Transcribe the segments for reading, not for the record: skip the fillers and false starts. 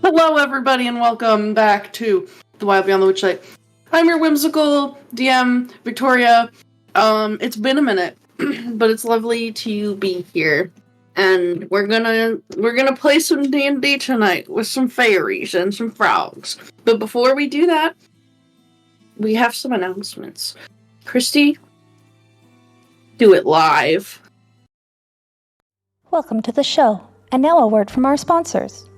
Hello, everybody, and welcome back to The Wild Beyond the Witchlight. I'm your whimsical DM, Victoria. It's been a minute, but it's lovely to be here. And we're gonna play some D&D tonight with some fairies and some frogs. But before we do that, we have some announcements. Kristy, do it live. Welcome to the show. And now a word from our sponsors.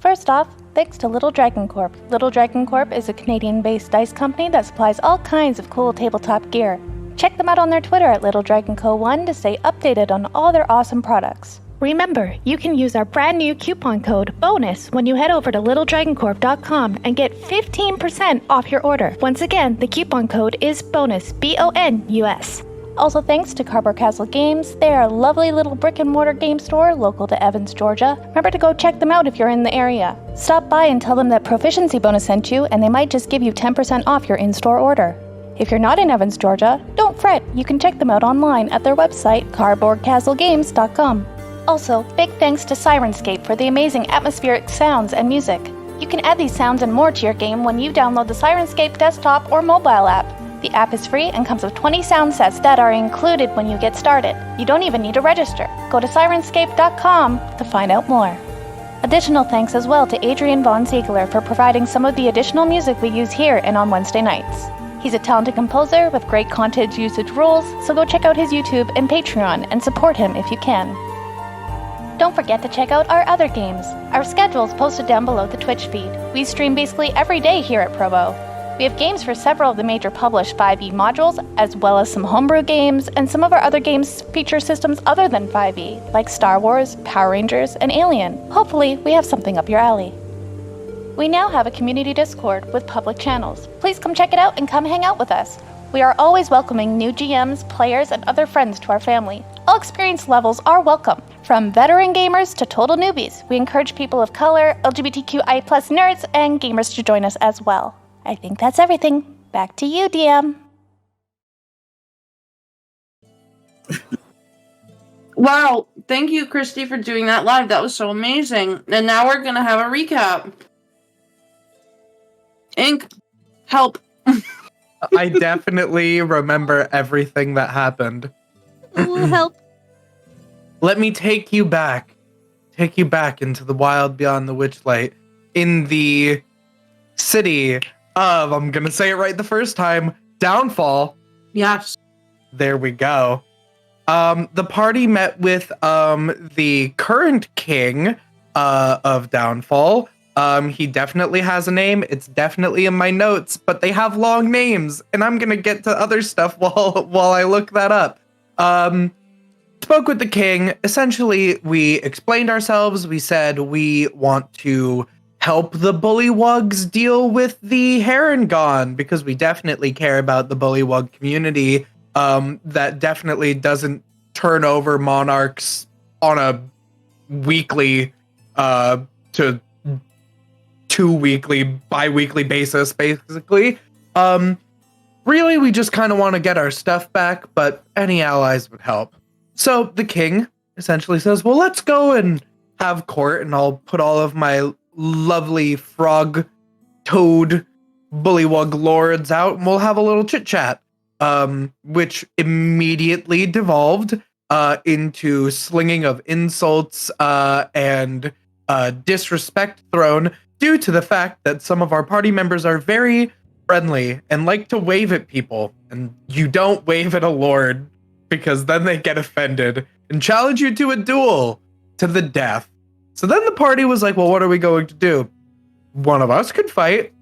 First off, thanks to Little Dragon Corp. Little Dragon Corp is a Canadian-based dice company that supplies all kinds of cool tabletop gear. Check them out on their Twitter at Little Dragon Co. 1 to stay updated on all their awesome products. Remember, you can use our brand new coupon code BONUS when you head over to littledragoncorp.com and get 15% off your order. Once again, the coupon code is BONUS, BONUS. Also thanks to Cardboard Castle Games. They are a lovely little brick-and-mortar game store local to Evans, Georgia. Remember to go check them out if you're in the area. Stop by and tell them that Proficiency Bonus sent you, and they might just give you 10% off your in-store order. If you're not in Evans, Georgia, don't fret. You can check them out online at their website, cardboardcastlegames.com. Also, big thanks to Sirenscape for the amazing atmospheric sounds and music. You can add these sounds and more to your game when you download the Sirenscape desktop or mobile app. The app is free and comes with 20 sound sets that are included when you get started. You don't even need to register. Go to Sirenscape.com to find out more. Additional thanks as well to Adrian Von Ziegler for providing some of the additional music we use here and on Wednesday nights. He's a talented composer with great content usage rules, so go check out his YouTube and Patreon and support him if you can. Don't forget to check out our other games. Our schedule is posted down below the Twitch feed. We stream basically every day here at Provo. We have games for several of the major published 5e modules, as well as some homebrew games, and some of our other games feature systems other than 5e, like Star Wars, Power Rangers, and Alien. Hopefully, we have something up your alley. We now have a community Discord with public channels. Please come check it out and come hang out with us. We are always welcoming new GMs, players, and other friends to our family. All experience levels are welcome, from veteran gamers to total newbies. We encourage people of color, LGBTQI+ nerds, and gamers to join us as well. I think that's everything. Back to you, DM. Wow, thank you, Kristy, for doing that live. That was so amazing. And now we're gonna have a recap. Ink, help. I definitely remember everything that happened. Help. Let me take you back into the wild beyond the Witchlight, in the city of, I'm gonna say it right the first time, Downfall. Yes. There we go. The party met with the current king of Downfall. He definitely has a name. It's definitely in my notes, but they have long names, and I'm gonna get to other stuff while I look that up. Spoke with the king. Essentially, we explained ourselves. We said we want to help the bullywugs deal with the Harengon, because we definitely care about the bullywug community. That definitely doesn't turn over monarchs on a weekly to 2 weekly, bi-weekly basis, basically. Really, we just kind of want to get our stuff back, but any allies would help. So the king essentially says, well, let's go and have court, and I'll put all of my lovely frog toad bullywug lords out, and we'll have a little chit chat, which immediately devolved into slinging of insults and disrespect thrown, due to the fact that some of our party members are very friendly and like to wave at people, and you don't wave at a lord because then they get offended and challenge you to a duel to the death. So then the party was like, well, what are we going to do? One of us could fight.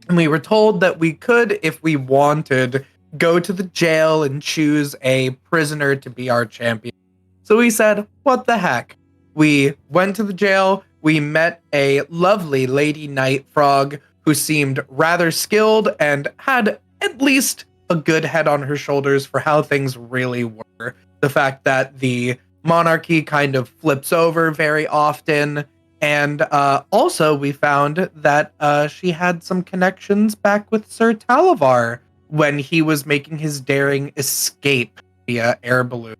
And we were told that we could, if we wanted, go to the jail and choose a prisoner to be our champion. So we said, what the heck? We went to the jail. We met a lovely lady night frog who seemed rather skilled and had at least a good head on her shoulders for how things really were. The fact that the monarchy kind of flips over very often. And also we found that she had some connections back with Sir Talavar when he was making his daring escape via air balloon.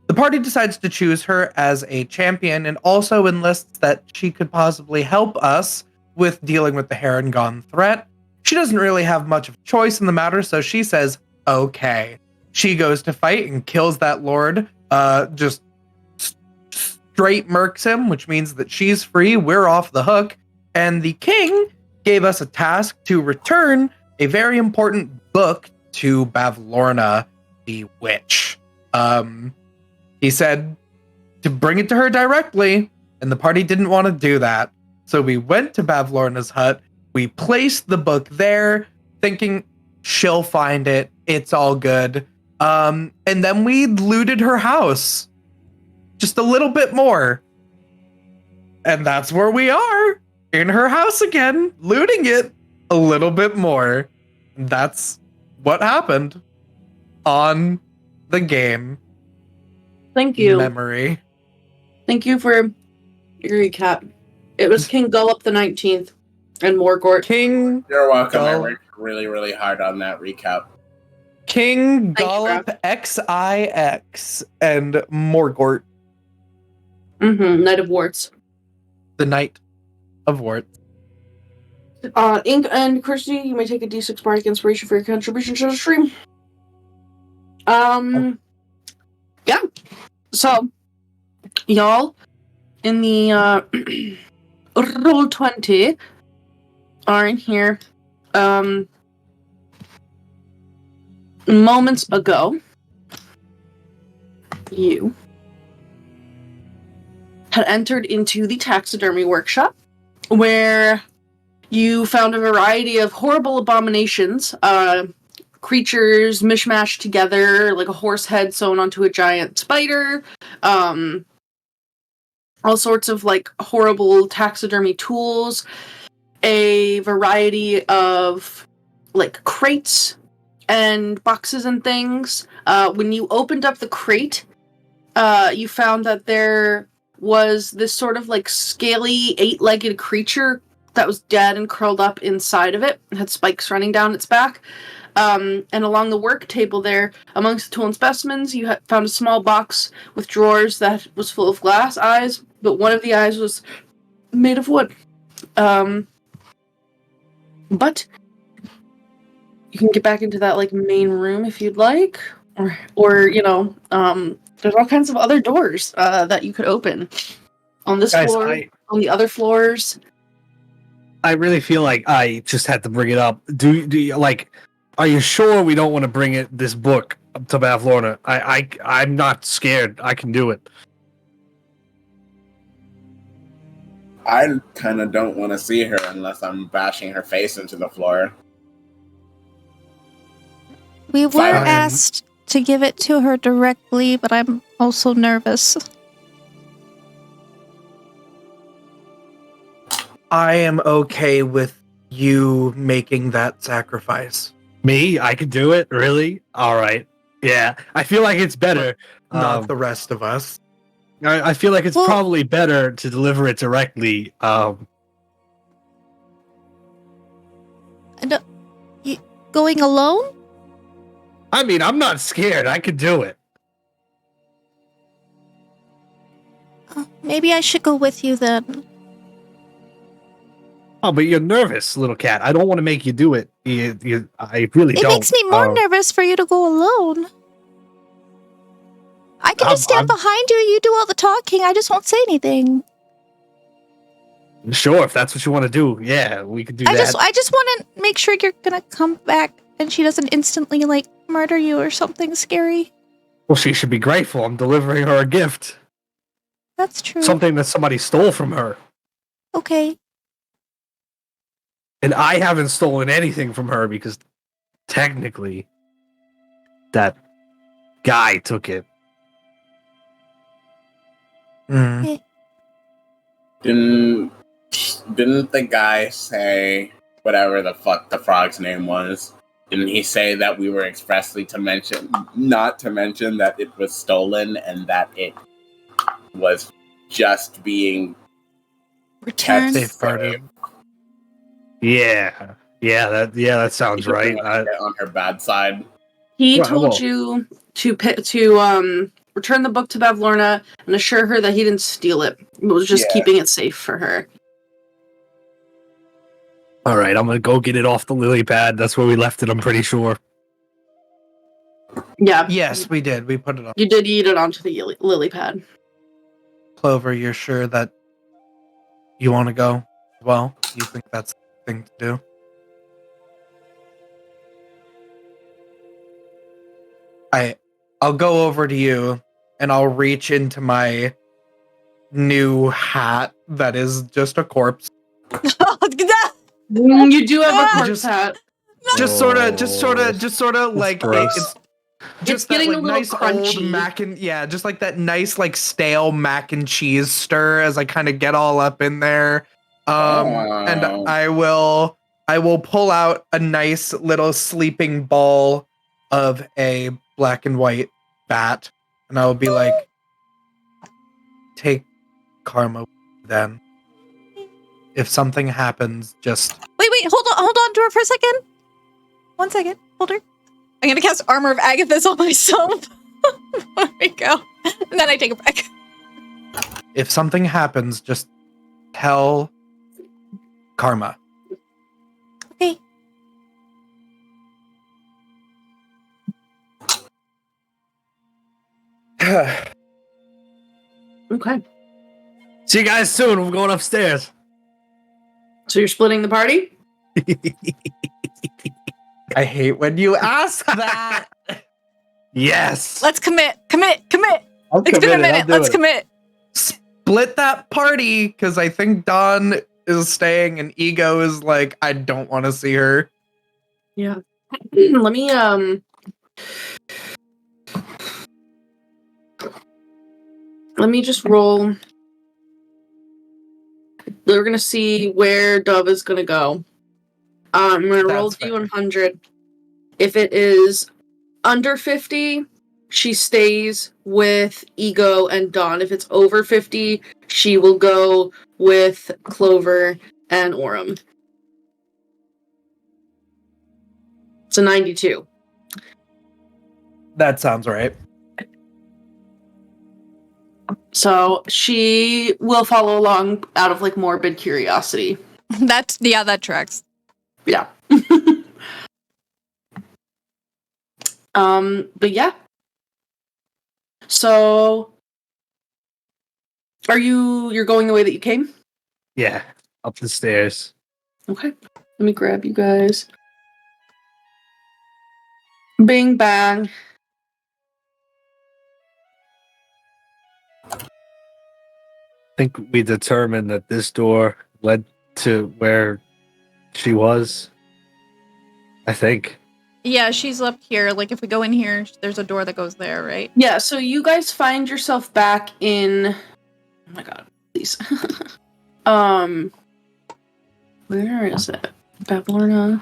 The party decides to choose her as a champion and also enlists that she could possibly help us with dealing with the Harengon threat. She doesn't really have much of a choice in the matter, so she says, okay. She goes to fight and kills that lord, just straight murks him, which means that she's free, we're off the hook, and the king gave us a task to return a very important book to Bavlorna, the witch. He said to bring it to her directly, and the party didn't want to do that. So we went to Bavlorna's hut, we placed the book there, thinking she'll find it, it's all good. And then we looted her house. Just a little bit more. And that's where we are, in her house again, looting it a little bit more. And that's what happened on the game. Thank you. Memory. Thank you for your recap. It was King Gullop the 19th and Morgort. King. You're welcome. I Gull- worked really, really hard on that recap. King Thank you, Gollop XIX and Morgort, Knight of Warts. the Knight of Warts. Ink and Kristy, you may take a D6 Bardic Inspiration for your contribution to the stream. Yeah. So, y'all, in the Roll20 are in here. Moments ago, you had entered into the taxidermy workshop, where you found a variety of horrible abominations, creatures mishmashed together, like a horse head sewn onto a giant spider, all sorts of like horrible taxidermy tools, a variety of like crates and boxes and things. When you opened up the crate, you found that there was this sort of like scaly 8-legged creature that was dead and curled up inside of it. It had spikes running down its back. And along the work table there, amongst the tool and specimens, you found a small box with drawers that was full of glass eyes, but one of the eyes was made of wood. But you can get back into that like main room if you'd like, or you know, there's all kinds of other doors that you could open on this floor, on the other floors. I really feel like I just had to bring it up. Do you like? Are you sure we don't want to bring this book to Bavlorna? I'm not scared. I can do it. I kind of don't want to see her unless I'm bashing her face into the floor. We were Fine. asked to give it to her directly, but I'm also nervous. I am okay with you making that sacrifice. Me? I could do it? Really? All right. Yeah. I feel like it's better. Not the rest of us. I feel like it's probably better to deliver it directly. Going alone? I mean, I'm not scared. I could do it. Maybe I should go with you then. Oh, but you're nervous, little cat. I don't want to make you do it. I really It don't. makes me more nervous for you to go alone. I can just stand behind you. You do all the talking. I just won't say anything. Sure, if that's what you want to do. Yeah, we could do that. I just want to make sure you're gonna come back and she doesn't instantly like murder you or something scary. Well, she should be grateful. I'm delivering her a gift. That's true. Something that somebody stole from her. Okay. And I haven't stolen anything from her because technically that guy took it. Mm. Didn't the guy say whatever the fuck the frog's name was? Didn't he say that we were expressly not to mention that it was stolen and that it was just being returned? Safeguarded. Yeah, that sounds right. On her bad side. He told you to return the book to Bavlorna and assure her that he didn't steal it. It was just keeping it safe for her. All right, I'm gonna go get it off the lily pad. That's where we left it. I'm pretty sure. Yeah. Yes, we did. We put it on. You did eat it onto the lily pad. Clover, you're sure that you want to go as well? You think that's the thing to do? I'll go over to you and I'll reach into my new hat that is just a corpse. You do have a corpse Just- hat. Just sort of like gross. it's It's just that, getting like, a little nice crunchy. old mac and just like that nice like stale mac and cheese stir as I kind of get all up in there. And Oh. I will pull out a nice little sleeping ball of a black and white bat, and I will be like, take Karma then. If something happens, just Wait, hold on to her for a second. 1 second, hold her. I'm gonna cast Armor of Agathis on myself. There we go. And then I take it back. if something happens, just tell Karma. Okay. Okay. See you guys soon. We're going upstairs. So you're splitting the party? I hate when you ask that. Yes. Let's commit. I'm It's been a committed. minute. I'll do Let's it. commit. Split that party, because I think Dawn is staying and Ego is like, I don't want to see her. Yeah. Let me just roll. We're gonna see where Dove is gonna go. I'm gonna roll That's fair. D100. If it is under 50, she stays with Ego and Dawn. If it's over 50, she will go with Clover and Aurum. It's a 92. That sounds right. So she will follow along out of like morbid curiosity. That tracks. Yeah. But yeah. So you're going the way that you came? Yeah. Up the stairs. Okay. Let me grab you guys. Bing bang. I think we determined that this door led to where she was. I think. Yeah, she's up here. Like, if we go in here, there's a door that goes there, right? Yeah, so you guys find yourself back in oh my god, please. Where is it? Bavlorna.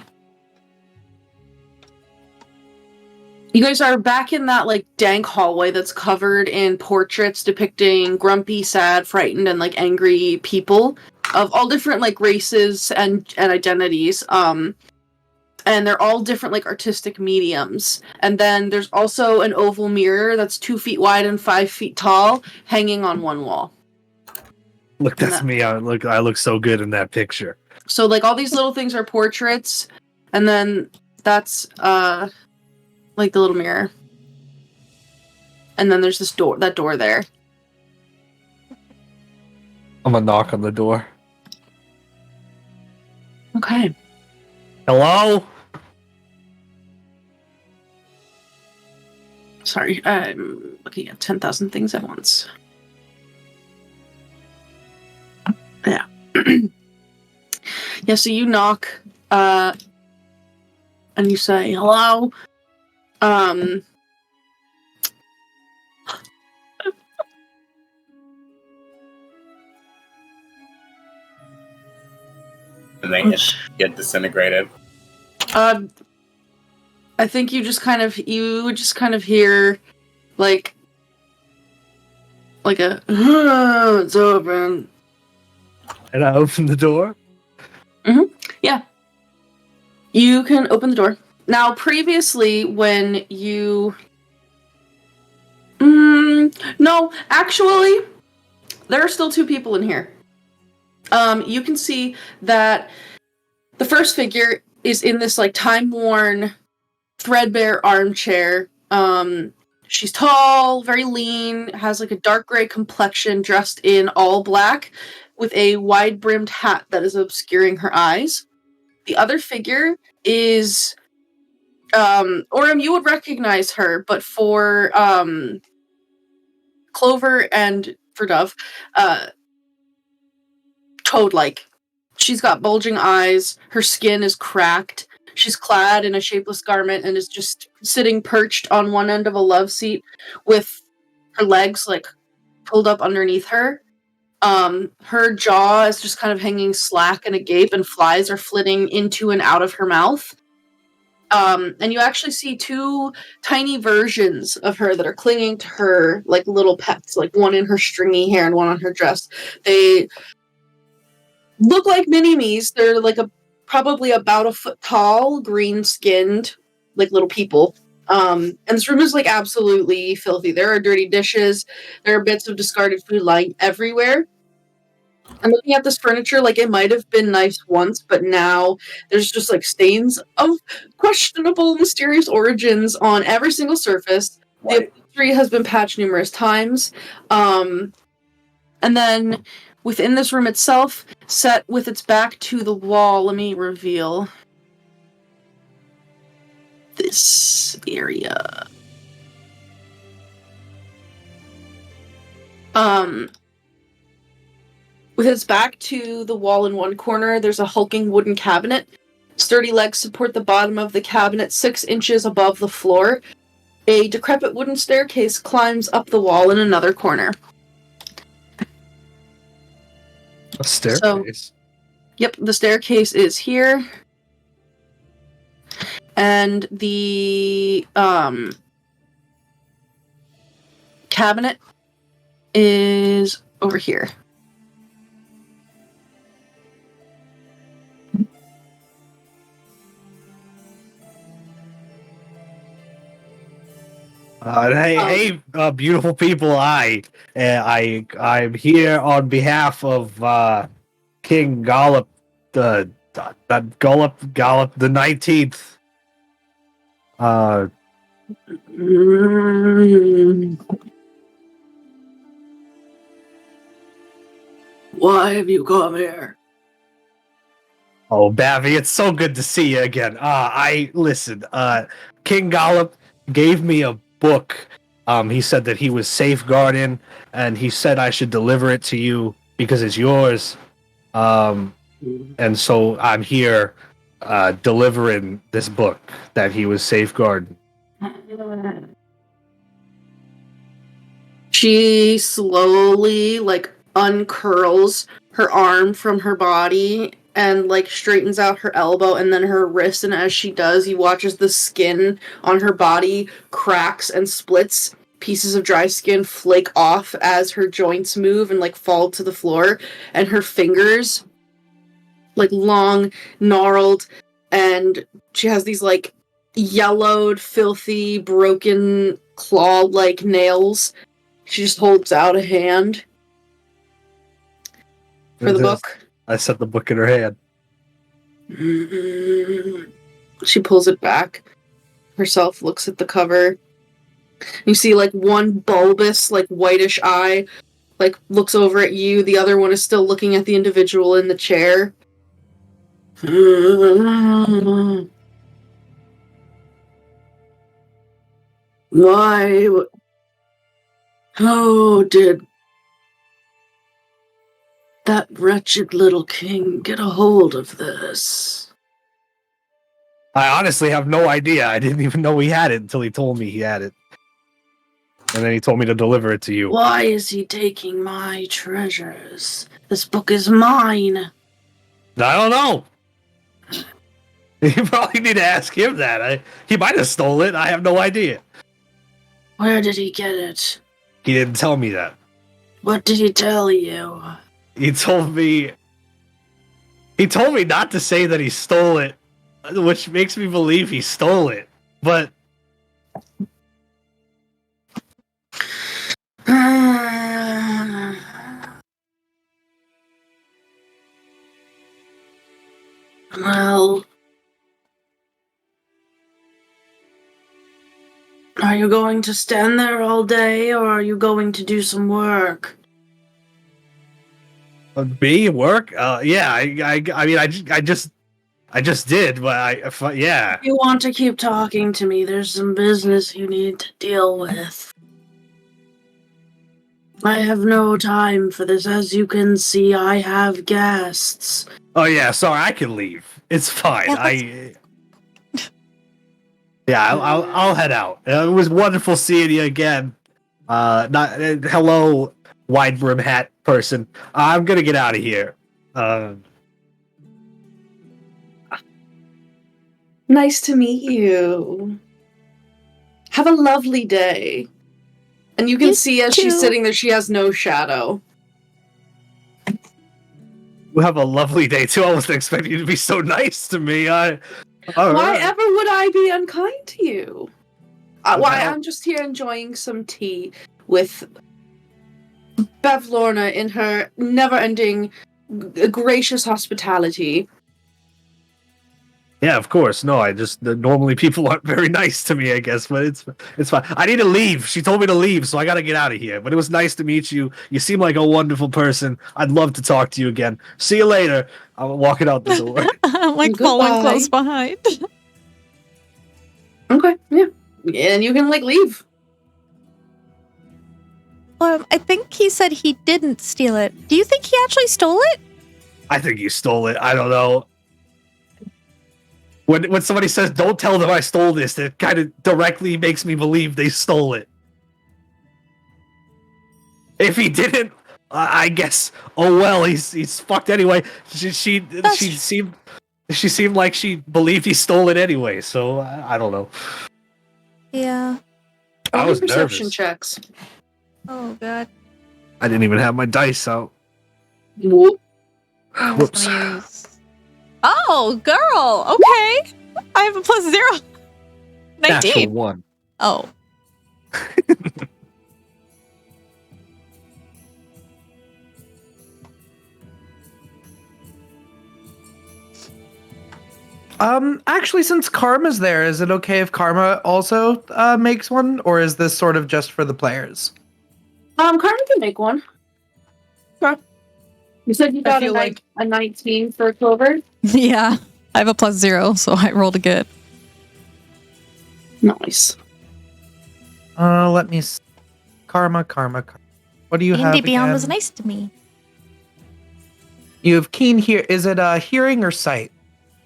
You guys are back in that like dank hallway that's covered in portraits depicting grumpy, sad, frightened, and like angry people of all different like races and identities. And they're all different like artistic mediums. And then there's also an oval mirror that's 2 feet wide and 5 feet tall, hanging on one wall. Look, that's me. I look so good in that picture. So like all these little things are portraits, and then that's like the little mirror. And then there's that door there. I'm gonna knock on the door. Okay. Hello? Sorry, I'm looking at 10,000 things at once. Yeah. Yeah, so you knock, and you say, hello? And they get disintegrated. I think you would just kind of hear, like a, it's open. And I open the door. Yeah. You can open the door. Now, previously, when you... No, actually, there are still 2 people in here. You can see that the first figure is in this like time-worn, threadbare armchair. She's tall, very lean, has like a dark gray complexion, dressed in all black, with a wide-brimmed hat that is obscuring her eyes. The other figure is Aurum, you would recognize her, but for Clover and for Dove, toad-like. She's got bulging eyes, her skin is cracked, she's clad in a shapeless garment and is just sitting perched on one end of a love seat with her legs like pulled up underneath her. Her jaw is just kind of hanging slack and agape, and flies are flitting into and out of her mouth. And you actually see 2 tiny versions of her that are clinging to her like little pets, like one in her stringy hair and one on her dress. They look like mini-me's. They're like probably about a foot tall, green-skinned, like little people. And this room is like absolutely filthy. There are dirty dishes. There are bits of discarded food lying everywhere. I'm looking at this furniture like it might have been nice once, but now there's just like stains of questionable, mysterious origins on every single surface. The upholstery has been patched numerous times. And then within this room itself, set with its back to the wall, let me reveal this area. With its back to the wall in one corner, there's a hulking wooden cabinet. Sturdy legs support the bottom of the cabinet 6 inches above the floor. A decrepit wooden staircase climbs up the wall in another corner. A staircase? So, yep, the staircase is here. And the cabinet is over here. Hey, beautiful people! I'm here on behalf of King Gollop, the 19th. Why have you come here? Oh, Bavy, it's so good to see you again. Listen. King Gollop gave me a book. He said that he was safeguarding, and he said I should deliver it to you because it's yours. And so I'm here delivering this book that he was safeguarding. She slowly uncurls her arm from her body and straightens out her elbow and then her wrist, and as she does, you watch as the skin on her body cracks and splits. Pieces of dry skin flake off as her joints move and fall to the floor, and her fingers long, gnarled, and she has these yellowed, filthy, broken claw-like nails. She just holds out a hand for the book. I set the book in her hand. She pulls it back. Herself looks at the cover. You see one bulbous, whitish eye, looks over at you. The other one is still looking at the individual in the chair. Why? How did that wretched little king get a hold of this? I honestly have no idea. I didn't even know he had it until he told me he had it. And then he told me to deliver it to you. Why is he taking my treasures? This book is mine. I don't know. You probably need to ask him that. He might have stole it. I have no idea. Where did he get it? He didn't tell me that. What did he tell you? He told me not to say that he stole it, which makes me believe he stole it. But Well, are you going to stand there all day, or are you going to do some work? Me work? Yeah. I mean, I just did, but yeah. If you want to keep talking to me, there's some business you need to deal with. I have no time for this. As you can see, I have guests. Oh yeah, sorry, I can leave. It's fine. I'll head out. It was wonderful seeing you again. Hello, wide brim hat person. I'm gonna get out of here. Nice to meet you. Have a lovely day. And you can see as she's sitting there, she has no shadow. You have a lovely day too. I wasn't expecting you to be so nice to me. Why ever would I be unkind to you? I'm just here enjoying some tea with Bev Lorna in her never-ending gracious hospitality. Yeah, of course. No, I just normally people aren't very nice to me, I guess, but it's fine. I need to leave. She told me to leave, so I gotta get out of here. But it was nice to meet you. You seem like a wonderful person. I'd love to talk to you again. See you later. I'm walking out the door. I'm like following close behind. Okay, yeah. And you can leave. I think he said he didn't steal it. Do you think he actually stole it? I think you stole it. I don't know. When somebody says, don't tell them I stole this, it kind of directly makes me believe they stole it. If he didn't, I guess, oh well, he's fucked anyway. She seemed like she believed he stole it anyway, so I don't know. Yeah. I was perception nervous. checks. Oh, God. I didn't even have my dice out. Whoop. Whoops. Oh, girl. Okay. I have a +0. 19. Natural 1. Oh. Actually, since Karma's there, is it okay if Karma also makes one, or is this sort of just for the players? Karma can make one. Okay. You said you got a 19 for Clover? Yeah. I have a +0, so I rolled a good. Nice. Let me see. Karma. What do you have D&D Beyond again? was nice to me. You have keen hear. Is it hearing or sight?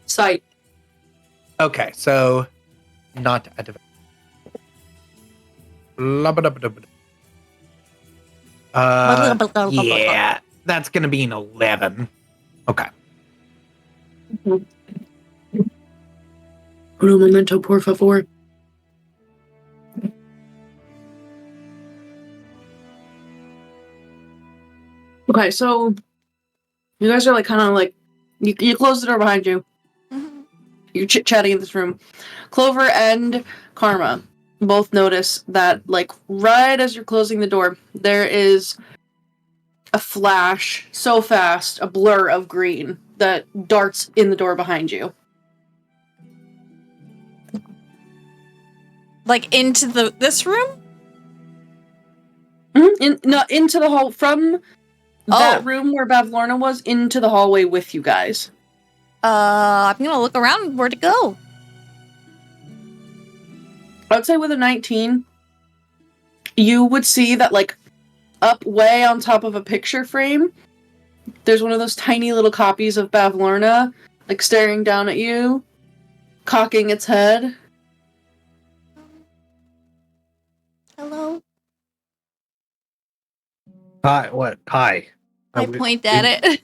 Sight. Okay, so not advantage. Yeah, that's gonna be an 11. Okay. Un momento, por favor. Okay, so you guys are kind of you close the door behind you. Mm-hmm. You're chit-chatting in this room. Clover and Karma both notice that, right as you're closing the door, there is a flash so fast, a blur of green that darts in the door behind you. Into this room? Mm-hmm. Into the hall from that room where Bavlorna was into the hallway with you guys. I'm gonna look around where to go. I'd say with a 19, you would see that, up way on top of a picture frame, there's one of those tiny little copies of Bavlorna, staring down at you, cocking its head. Hello? Hi, what? Hi. I point at it.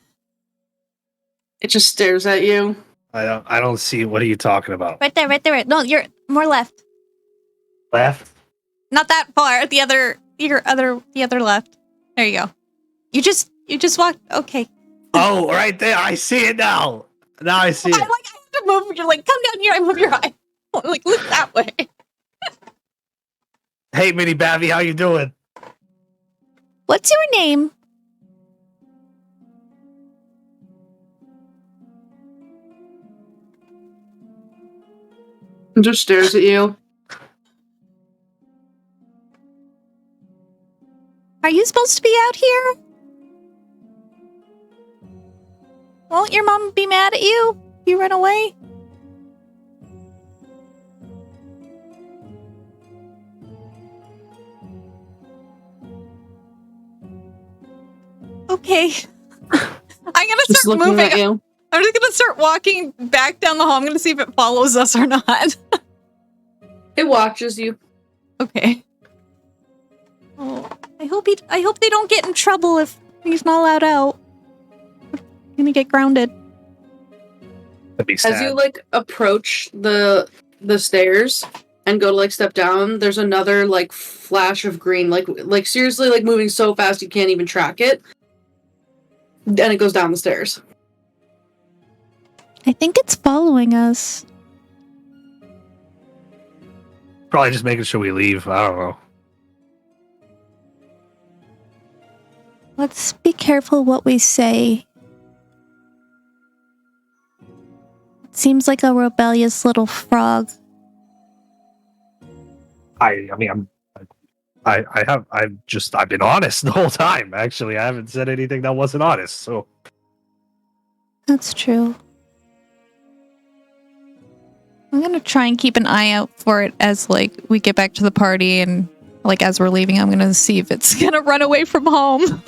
It just stares at you. I don't see. What are you talking about? Right there. No, you're more left. Left? Not that far. The other left. There you go. You just walked. Okay. Oh, right there. I see it now. Now I see it. I have to move. You're come down here. I move your eye. Look that way. Hey, Mini Babby, how you doing? What's your name? And just stares at you. Are you supposed to be out here? Won't your mom be mad at you if you run away? Okay. I'm gonna Just start looking moving. at you. I'm just gonna start walking back down the hall. I'm gonna see if it follows us or not. It watches you. Okay. Oh, I hope they don't get in trouble if he's not allowed out. I'm gonna get grounded. That'd be sad. As you like approach the stairs and go to like step down, there's another like flash of green, like seriously like moving so fast you can't even track it. And it goes down the stairs. I think it's following us. Probably just making sure we leave. I don't know. Let's be careful what we say. It seems like a rebellious little frog. I've been honest the whole time. Actually, I haven't said anything that wasn't honest. So That's true. I'm gonna try and keep an eye out for it as like we get back to the party and like as we're leaving, I'm gonna see if it's gonna run away from home.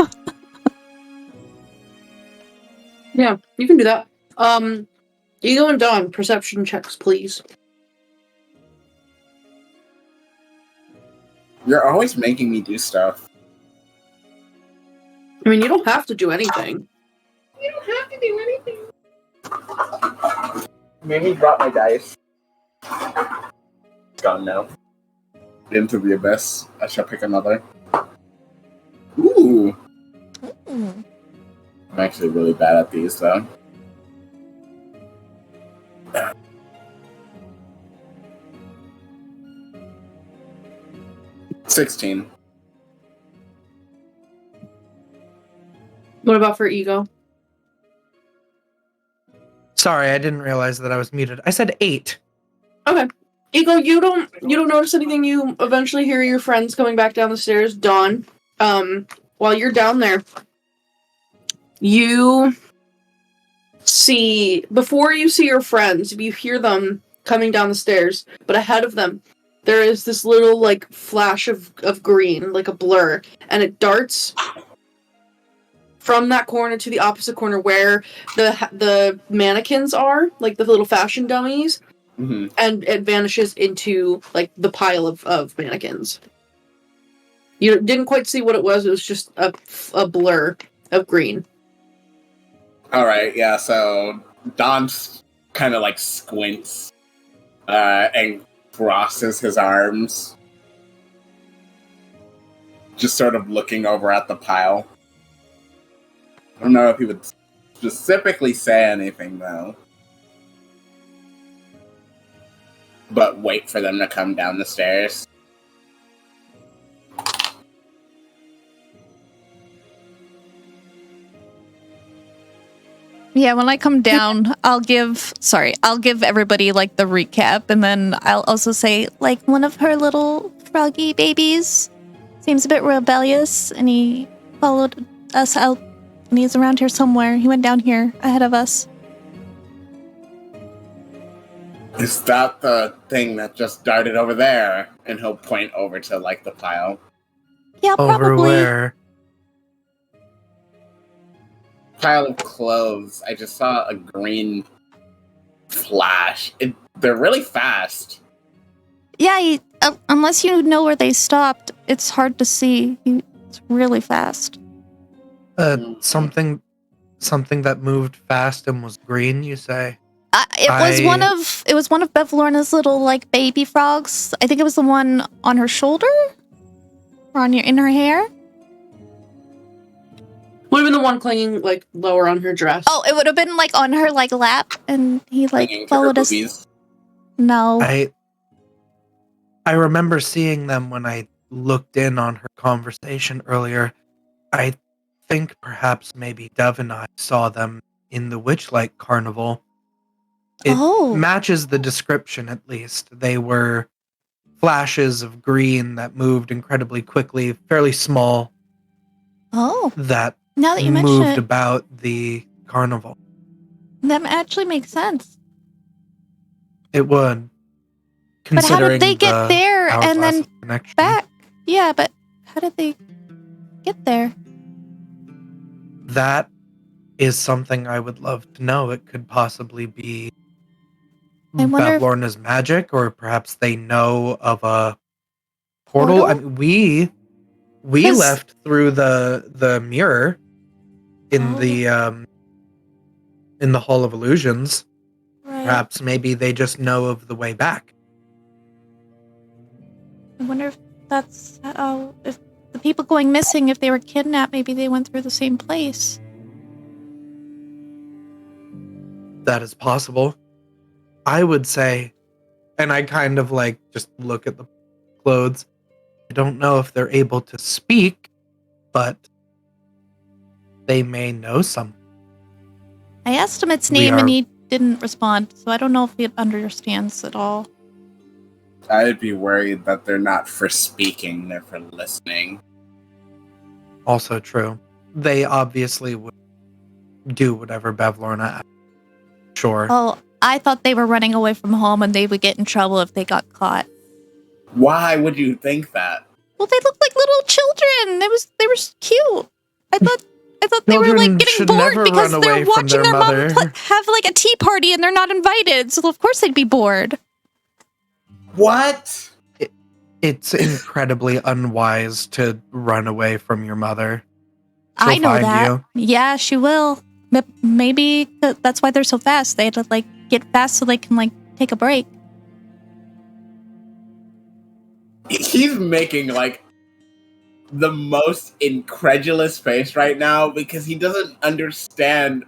Yeah, you can do that. Ego and Dawn, perception checks, please. You're always making me do stuff. I mean, you don't have to do anything. You don't have to do anything. Made me drop my dice. It's gone now. Into the abyss. I shall pick another. Ooh. I'm actually really bad at these, though. $16. What about for Ego? Sorry, I didn't realize that I was muted. I said 8. Okay. Ego, you don't notice anything. You eventually hear your friends coming back down the stairs. Dawn, while you're down there, you see, before you see your friends, you hear them coming down the stairs, but ahead of them, there is this little, like, flash of green, like a blur, and it darts from that corner to the opposite corner where the mannequins are, like the little fashion dummies, and it vanishes into, like, the pile of mannequins. You didn't quite see what it was just a blur of green. Alright, yeah, so Don kind of, like, squints and crosses his arms. Just sort of looking over at the pile. I don't know if he would specifically say anything, though. But wait for them to come down the stairs. Yeah, when I come down, I'll give everybody like the recap, and then I'll also say like one of her little froggy babies seems a bit rebellious, and he followed us out, and he's around here somewhere. He went down here ahead of us. Is that the thing that just darted over there? And he'll point over to, like, the pile. Yeah, probably. Over where? Pile of clothes. I just saw a green flash. They're really fast. Yeah, unless you know where they stopped, it's hard to see. It's really fast. Something that moved fast and was green, you say? It was one of Bevlorna's little like baby frogs. I think it was the one on her shoulder or in her hair. Would have been the one clinging like lower on her dress. Oh, it would have been like on her like lap, and he like Clinging to followed her us. boobies. No, I remember seeing them when I looked in on her conversation earlier. I think perhaps maybe Dove and I saw them in the Witchlight Carnival. It Oh. matches the description, at least. They were flashes of green that moved incredibly quickly, fairly small, Oh. that Now that you mention moved it, about the carnival. that actually makes sense. It would. But how did they Considering get the there and hourglass then of connection. back? Yeah, but how did they get there? That is something I would love to know. It could possibly be I wonder if- Bavlorna's magic, or perhaps they know of a portal. I mean, we 'Cause- left through the mirror in Oh. the Hall of Illusions. Right. Perhaps maybe they just know of the way back. I wonder if that's how, if the people going missing, if they were kidnapped, maybe they went through the same place. That is possible. I would say, and I kind of like just look at the clothes. I don't know if they're able to speak, but they may know something. I asked him its We name are- and he didn't respond, so I don't know if he understands at all. I'd be worried that they're not for speaking, they're for listening. Also true. They obviously would do whatever Bavlorna asked. Sure. Oh, I thought they were running away from home and they would get in trouble if they got caught. Why would you think that? Well, they looked like little children. They were cute. I thought they were Children like getting should bored never because run they're away from watching their their mother. mom have like a tea party and they're not invited. So of course they'd be bored. What? It's incredibly unwise to run away from your mother. I She'll know find that. you. Yeah, she will. But maybe that's why they're so fast. They had to like get fast so they can like take a break. He's making like the most incredulous face right now because he doesn't understand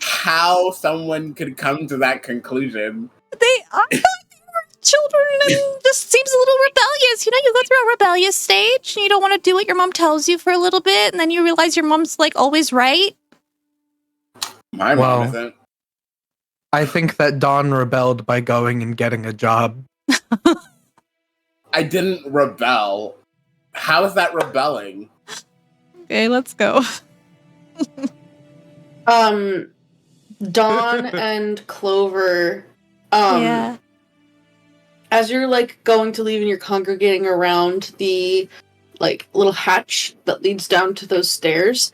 how someone could come to that conclusion. I thought they were children and just seems a little rebellious. You know, you go through a rebellious stage and you don't want to do what your mom tells you for a little bit, and then you realize your mom's like always right. My Well, mom isn't. I think that Dawn rebelled by going and getting a job. I didn't rebel. How is that rebelling? Okay, let's go. Dawn and Clover, Yeah. as you're like going to leave and you're congregating around the like little hatch that leads down to those stairs,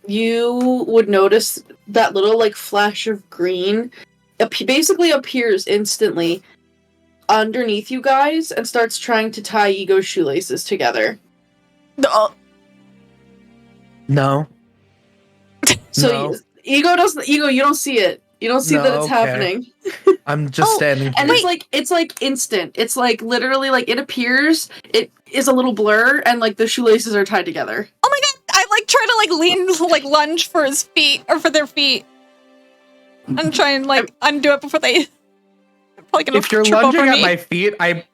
you would notice that little like flash of green basically appears instantly underneath you guys and starts trying to tie Ego's shoelaces together. No. So No. Ego, you don't see it. You don't see No, that it's okay. happening. I'm just Oh, standing here. And it's like instant. It's like literally like it appears, it is a little blur, and like the shoelaces are tied together. Oh my god! I like try to like lean, like lunge for his feet or for their feet, and try and like undo it before they. They're probably gonna If you're trip lunging over at me. my feet, I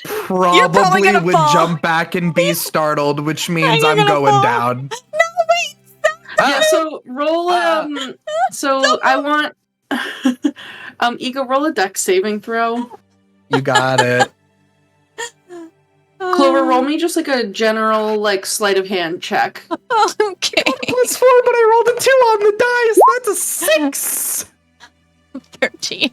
probably probably gonna would fall. jump back and be startled, which means you're I'm gonna going fall. down. No, wait! Stop. Yeah, so roll so I want Ego, roll a dex saving throw. You got it. Clover, roll me just like a general like sleight of hand check. Okay. +4, but I rolled a 2 on the dice. That's a 6. 13.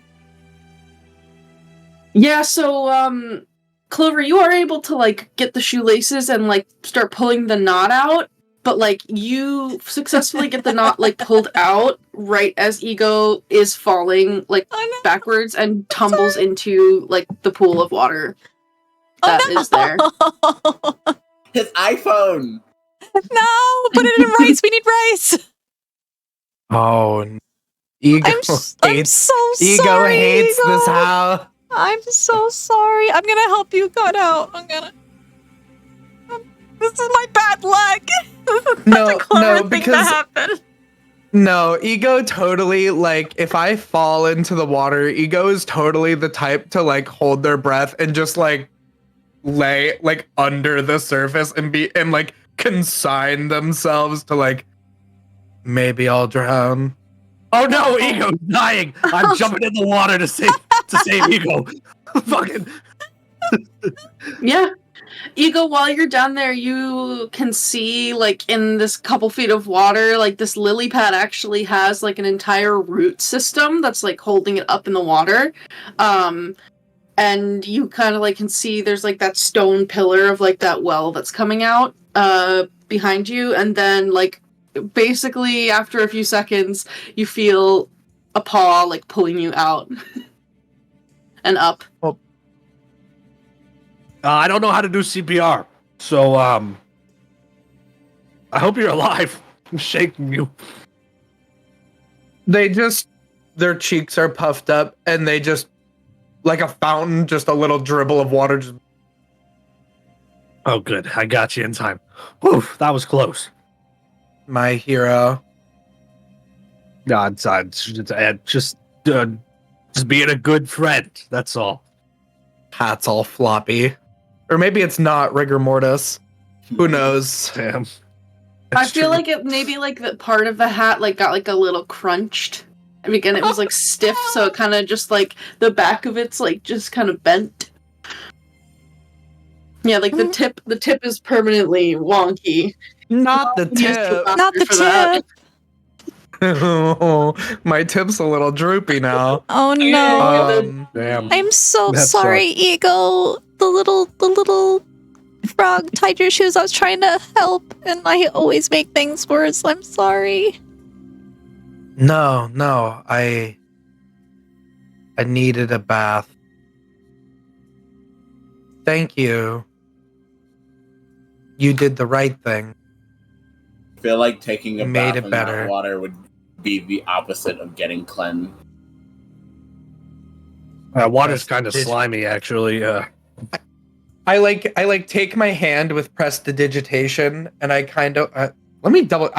Yeah, so Clover, you are able to like get the shoelaces and like start pulling the knot out, but like you successfully get the knot like pulled out right as Ego is falling like backwards and tumbles into like the pool of water that is there. His iPhone! No, put it in rice. We need rice. Oh, Ego I'm hates. so Ego sorry. hates Ego. this house. I'm so sorry. I'm gonna help you cut out. This is my bad luck. This is No, such a clever no, thing because- to happen. No, Ego totally, like, if I fall into the water, Ego is totally the type to, like, hold their breath and just, like, lay, like, under the surface and like, consign themselves to like, maybe I'll drown. Oh no, Ego's dying! I'm jumping in the water to save Ego. Fucking Yeah. Ego, while you're down there, you can see, like, in this couple feet of water, like, this lily pad actually has, like, an entire root system that's, like, holding it up in the water. And you kind of, like, can see there's, like, that stone pillar of, like, that well that's coming out behind you. And then, like, basically, after a few seconds, you feel a paw, like, pulling you out and up. I don't know how to do CPR, so I hope you're alive. I'm shaking you. Their cheeks are puffed up, and they just, like a fountain, just a little dribble of water. Just... Oh, good. I got you in time. Whew, that was close. My hero. No, just being a good friend. That's all. Hat's all floppy. Or maybe it's not rigor mortis. Who knows? Damn. I feel like it maybe like the part of the hat like got like a little crunched. And again, it was like stiff, so it kind of just like the back of it's like just kind of bent. Yeah, like the tip is permanently wonky. Not the tip. Not the tip. My tip's a little droopy now. Oh no. Damn. I'm so That sorry, Ego. The little frog tied your shoes. I was trying to help, and I always make things worse. I'm sorry. No. I needed a bath. Thank you. You did the right thing. I feel like taking a Made bath it in better. that water would be the opposite of getting cleansed. Water's kind of slimy, actually. I take my hand with prestidigitation, and I kind of let me double.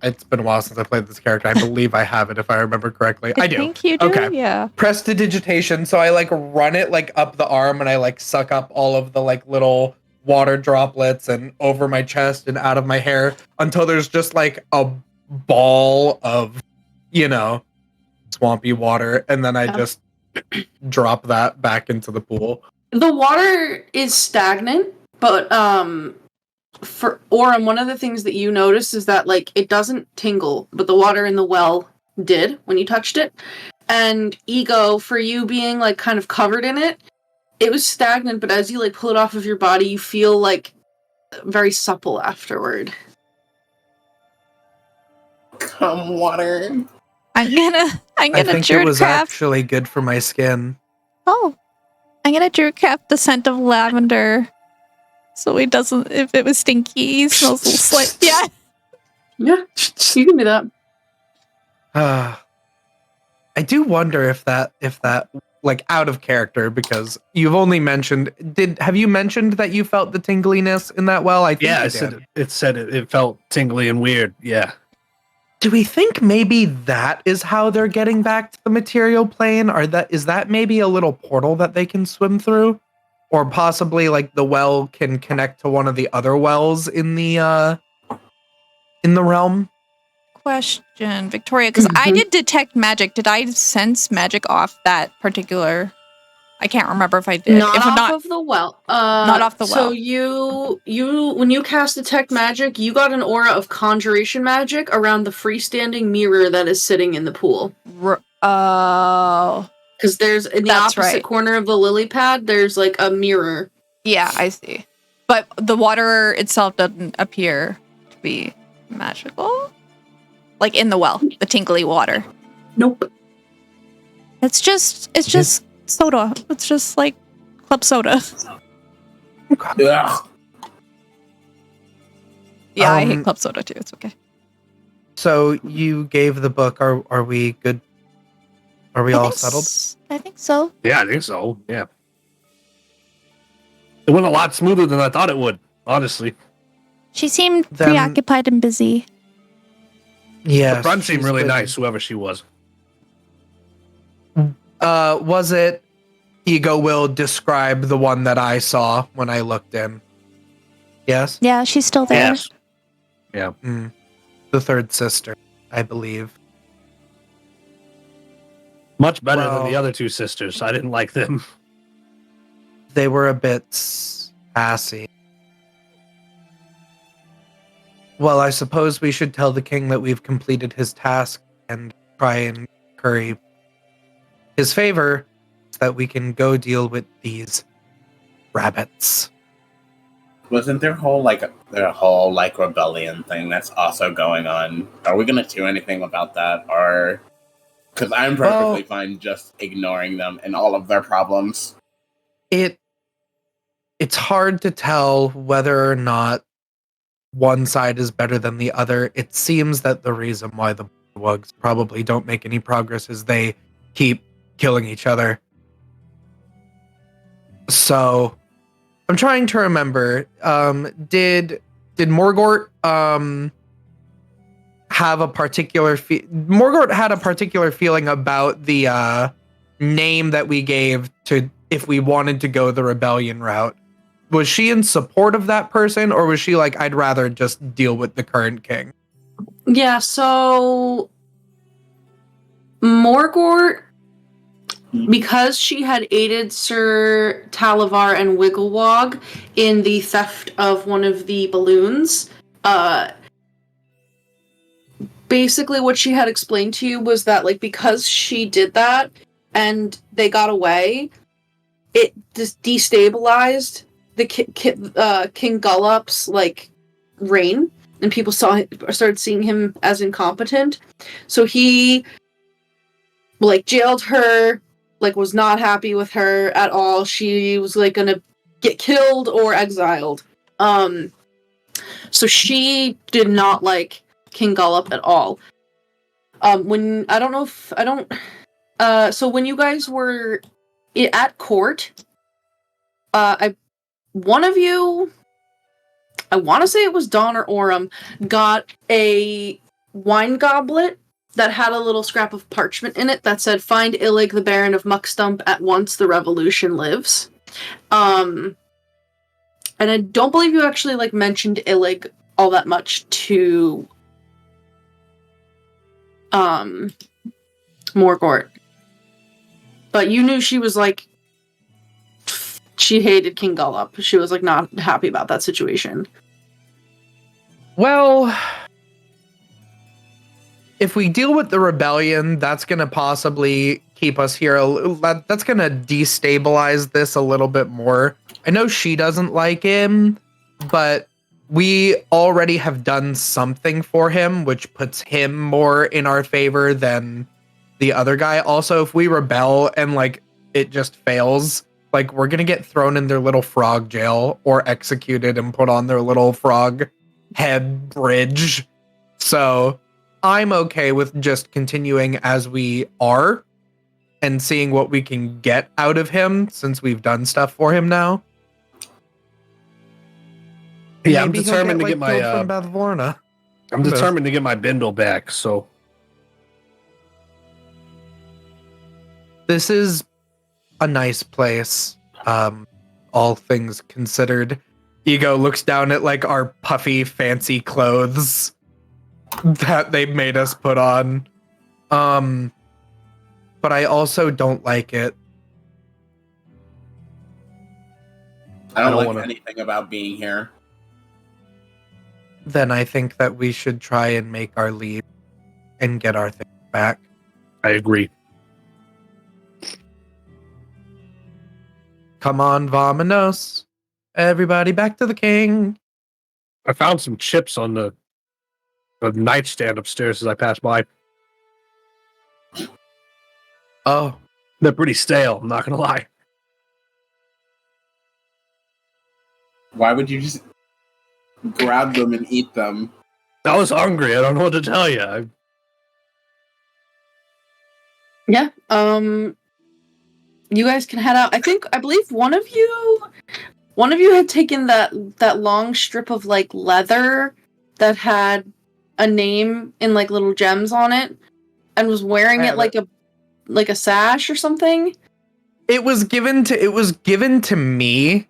It's been a while since I played this character. I believe I have it, if I remember correctly. I do. I think you do. Okay. Yeah. Prestidigitation. So I like run it like up the arm, and I like suck up all of the like little water droplets and over my chest and out of my hair until there's just like a ball of, swampy water, and then I just drop that back into the pool. The water is stagnant, but for Aurum, one of the things that you notice is that like it doesn't tingle, but the water in the well did when you touched it. And Ego, for you being like kind of covered in it, it was stagnant, but as you like pull it off of your body, you feel like very supple afterward. Come water. I'm gonna I think it was Druidcraft. actually good for my skin. Oh, I'm gonna Druidcraft the scent of lavender, so it doesn't. If it was stinky, he smells a little slight. Yeah. Yeah, you can do that. I do wonder if that like out of character, because you've only mentioned. Have you mentioned that you felt the tingliness in that well? I think Yeah, you did. it felt tingly and weird. Yeah. Do we think maybe that is how they're getting back to the material plane? Or is that maybe a little portal that they can swim through? Or possibly like the well can connect to one of the other wells in the realm? Question, Victoria, because I did detect magic. Did I sense magic off that particular? I can't remember if I did. Not if off not, of the well. not off the well. So you when you cast detect magic, you got an aura of conjuration magic around the freestanding mirror that is sitting in the pool. Oh, Because there's in the That's opposite right. corner of the lily pad, there's like a mirror. yeah, I see. But the water itself doesn't appear to be magical. Like in the well, the tinkly water. Nope. It's just soda. It's just like club soda. Ugh. Yeah, I hate club soda too. It's okay. So you gave the book. Are we good? Are we all settled? I think so. Yeah, I think so. Yeah. It went a lot smoother than I thought it would, honestly. She seemed Then- preoccupied and busy. Yeah. The front seemed really nice, whoever she was. Was it? Ego will describe the one that I saw when I looked in. Yes. Yeah, she's still there. Yes. Yeah. The third sister, I believe. Much better than the Well- other two sisters. I didn't like them. They were a bit assy. Well, I suppose we should tell the king that we've completed his task and try and curry his favor so that we can go deal with these rabbits. Wasn't their whole rebellion thing that's also going on? Are we gonna do anything about that, or because I'm perfectly fine just ignoring them and all of their problems? It's hard to tell whether or not one side is better than the other. It seems that the reason why the Wugs probably don't make any progress is they keep killing each other. So I'm trying to remember. Did Morgort have a particular Morgort had a particular feeling about the name that we gave to if we wanted to go the rebellion route? Was she in support of that person, or was she like, I'd rather just deal with the current king? Yeah, so Morgort, because she had aided Sir Talavar and Wigglewog in the theft of one of the balloons, basically what she had explained to you was that, like, because she did that and they got away, it just destabilized the King Gullup's, like, reign, and people started seeing him as incompetent. So he, like, jailed her, like, was not happy with her at all. She was, like, gonna get killed or exiled. So she did not like King Gullup at all. So when you guys were at court, one of you, I want to say it was Dawn or Aurum, got a wine goblet that had a little scrap of parchment in it that said, "Find Illig, the Baron of Muckstump, at once the revolution lives." And I don't believe you actually, like, mentioned Illig all that much to Morgort. But you knew she was, like, she hated King Gullup. She was, like, not happy about that situation. Well, if we deal with the rebellion, that's going to possibly keep us here. That's going to destabilize this a little bit more. I know she doesn't like him, but we already have done something for him, which puts him more in our favor than the other guy. Also, if we rebel and, like, it just fails, like, we're gonna get thrown in their little frog jail or executed and put on their little frog head bridge. So I'm okay with just continuing as we are and seeing what we can get out of him since we've done stuff for him now. Yeah, I'm Maybe he'll determined to get killed my from Bavlorna. I'm Who knows? determined to get my bindle back, so This is a nice place, all things considered. Ego looks down at, like, our puffy, fancy clothes that they made us put on. But I also don't like it. I don't like wanna- anything about being here. Then I think that we should try and make our leave and get our things back. I agree. Come on, Vamonos. Everybody back to the king. I found some chips on the nightstand upstairs as I passed by. Oh, They're pretty stale, I'm not gonna lie. Why would you just grab them and eat them? I was hungry, I don't know what to tell you. Yeah. You guys can head out. I believe one of you had taken that long strip of, like, leather that had a name in, like, little gems on it and was wearing it like a sash or something. it was given to me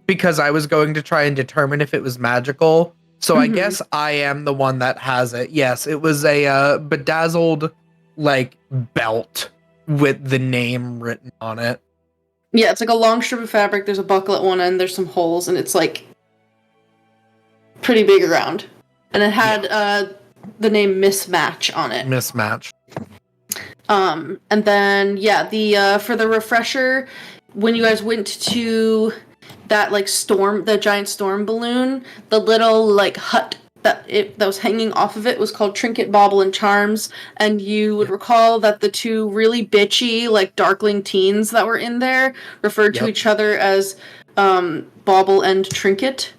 because I was going to try and determine if it was magical. So I Mhm. guess I am the one that has it. Yes, it was a bedazzled like belt with the name written on it. Yeah, it's like a long strip of fabric. There's a buckle at one end. There's some holes, and it's like pretty big around. And it had the name Mismatch on it. Mismatch. And then the for the refresher, when you guys went to that like storm, the giant storm balloon, the little like hut that was hanging off of it was called Trinket, Bauble, and Charms. And you would recall that the two really bitchy like darkling teens that were in there referred to each other as Bauble and Trinket.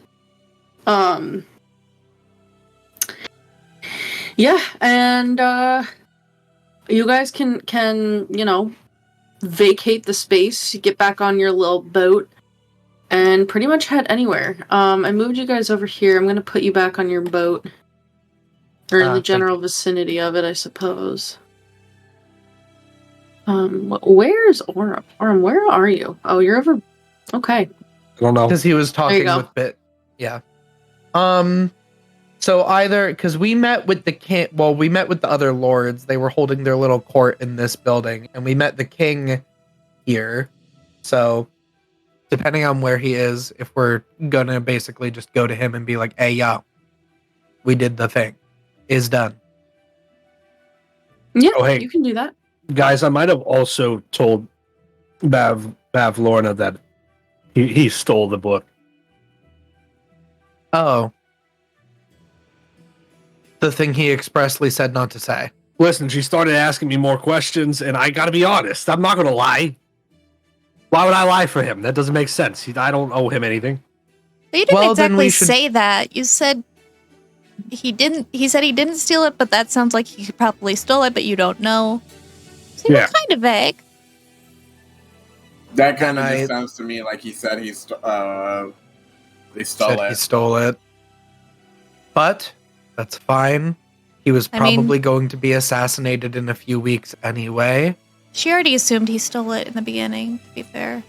Yeah, and you guys can vacate the space, get back on your little boat, and pretty much head anywhere. I moved you guys over here. I'm gonna put you back on your boat, or in the general vicinity of it, I suppose. Where's Aurum? Aurum, where are you? Oh, you're over. Okay. I don't know. Because he was talking go. with Bit. Yeah. So either because we met with the king, well, we met with the other lords. They were holding their little court in this building, and we met the king here. So depending on where he is, if we're gonna basically just go to him and be like, "Hey, yo, we did the thing, is done." Yeah, Oh, hey. you can do that. Guys, I might have also told Bav Lorna that he stole the book. Oh, the thing he expressly said not to say. Listen, she started asking me more questions, and I gotta be honest. I'm not gonna lie. Why would I lie for him? That doesn't make sense. I don't owe him anything. But you didn't Well, then exactly we should- say that. You said he didn't. He said he didn't steal it, but that sounds like he probably stole it, but you don't know. So you were kind of vague. That kind of And just sounds to me like he said they stole Said it. he stole it. But that's fine. He was I mean- probably going to be assassinated in a few weeks anyway. She already assumed he stole it in the beginning, to be fair.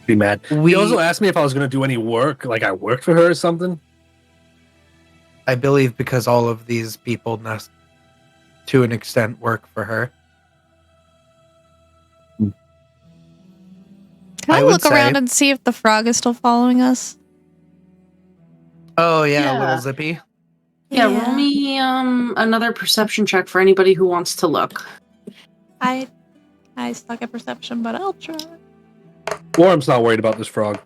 Be mad. We- He also asked me if I was gonna do any work, like I worked for her or something. I believe because all of these people, to an extent, work for her. Can I I would look around say- and see if the frog is still following us? Oh yeah, Yeah. little Zippy. Yeah, roll me another perception check for anybody who wants to look. I suck at perception, but I'll try. Aurum's not worried about this frog.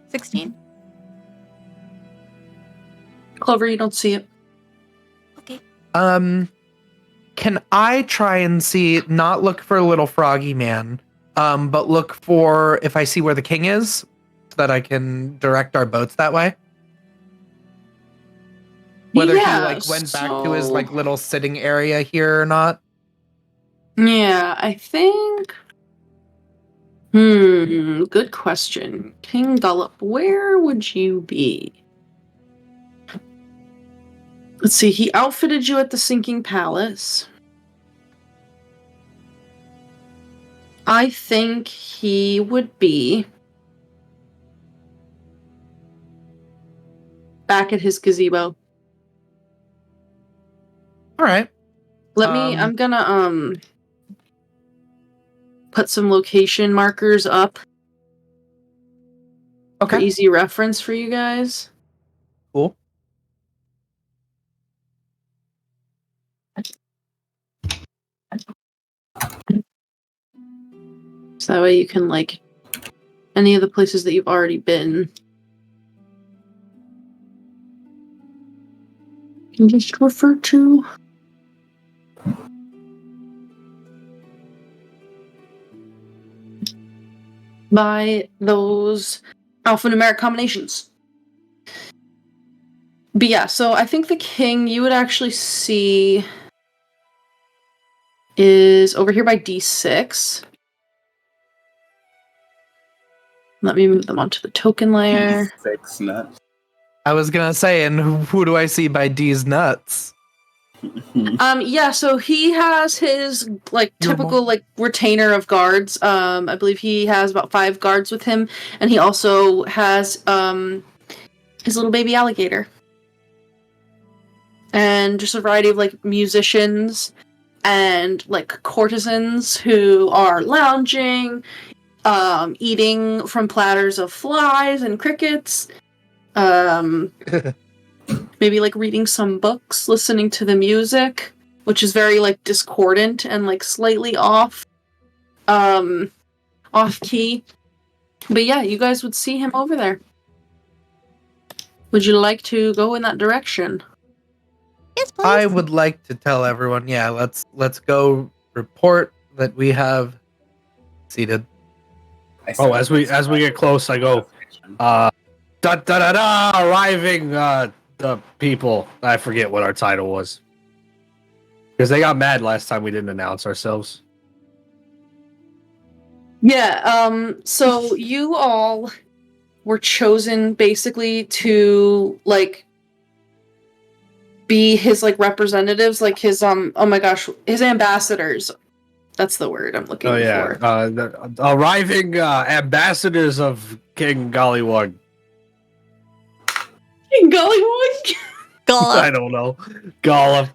16. Clover, you don't see it. Okay. Can I try and see, not look for little froggy man, but look for if I see where the king is, so that I can direct our boats that way? Whether he like went back to his like little sitting area here or not. Yeah, I think. Good question. King Gullop, where would you be? Let's see, he outfitted you at the Sinking Palace. I think he would be back at his gazebo. All right. I'm gonna put some location markers up for Okay. easy reference for you guys. Cool. So that way you can like any of the places that you've already been. You can just refer to. By those alphanumeric combinations. But yeah, so I think the king you would actually see is over here by D6. Let me move them onto the token layer. 6 nuts. I was gonna say, and who do I see by D's nuts? Yeah, so he has his typical retainer of guards. I believe he has about 5 guards with him, and he also has his little baby alligator. And just a variety of musicians and courtesans who are lounging, eating from platters of flies and crickets. Maybe reading some books, listening to the music, which is very discordant and slightly off key. But yeah, you guys would see him over there. Would you like to go in that direction? Yes, please. I would like to tell everyone, let's go report that we have seated. As we get close, I go, arriving, the people. I forget what our title was. Because they got mad last time we didn't announce ourselves. Yeah, so you all were chosen basically to be his representatives, his his ambassadors. That's the word I'm looking for. The arriving ambassadors of King Gollywog. King Gollywog? I don't know. Gollum.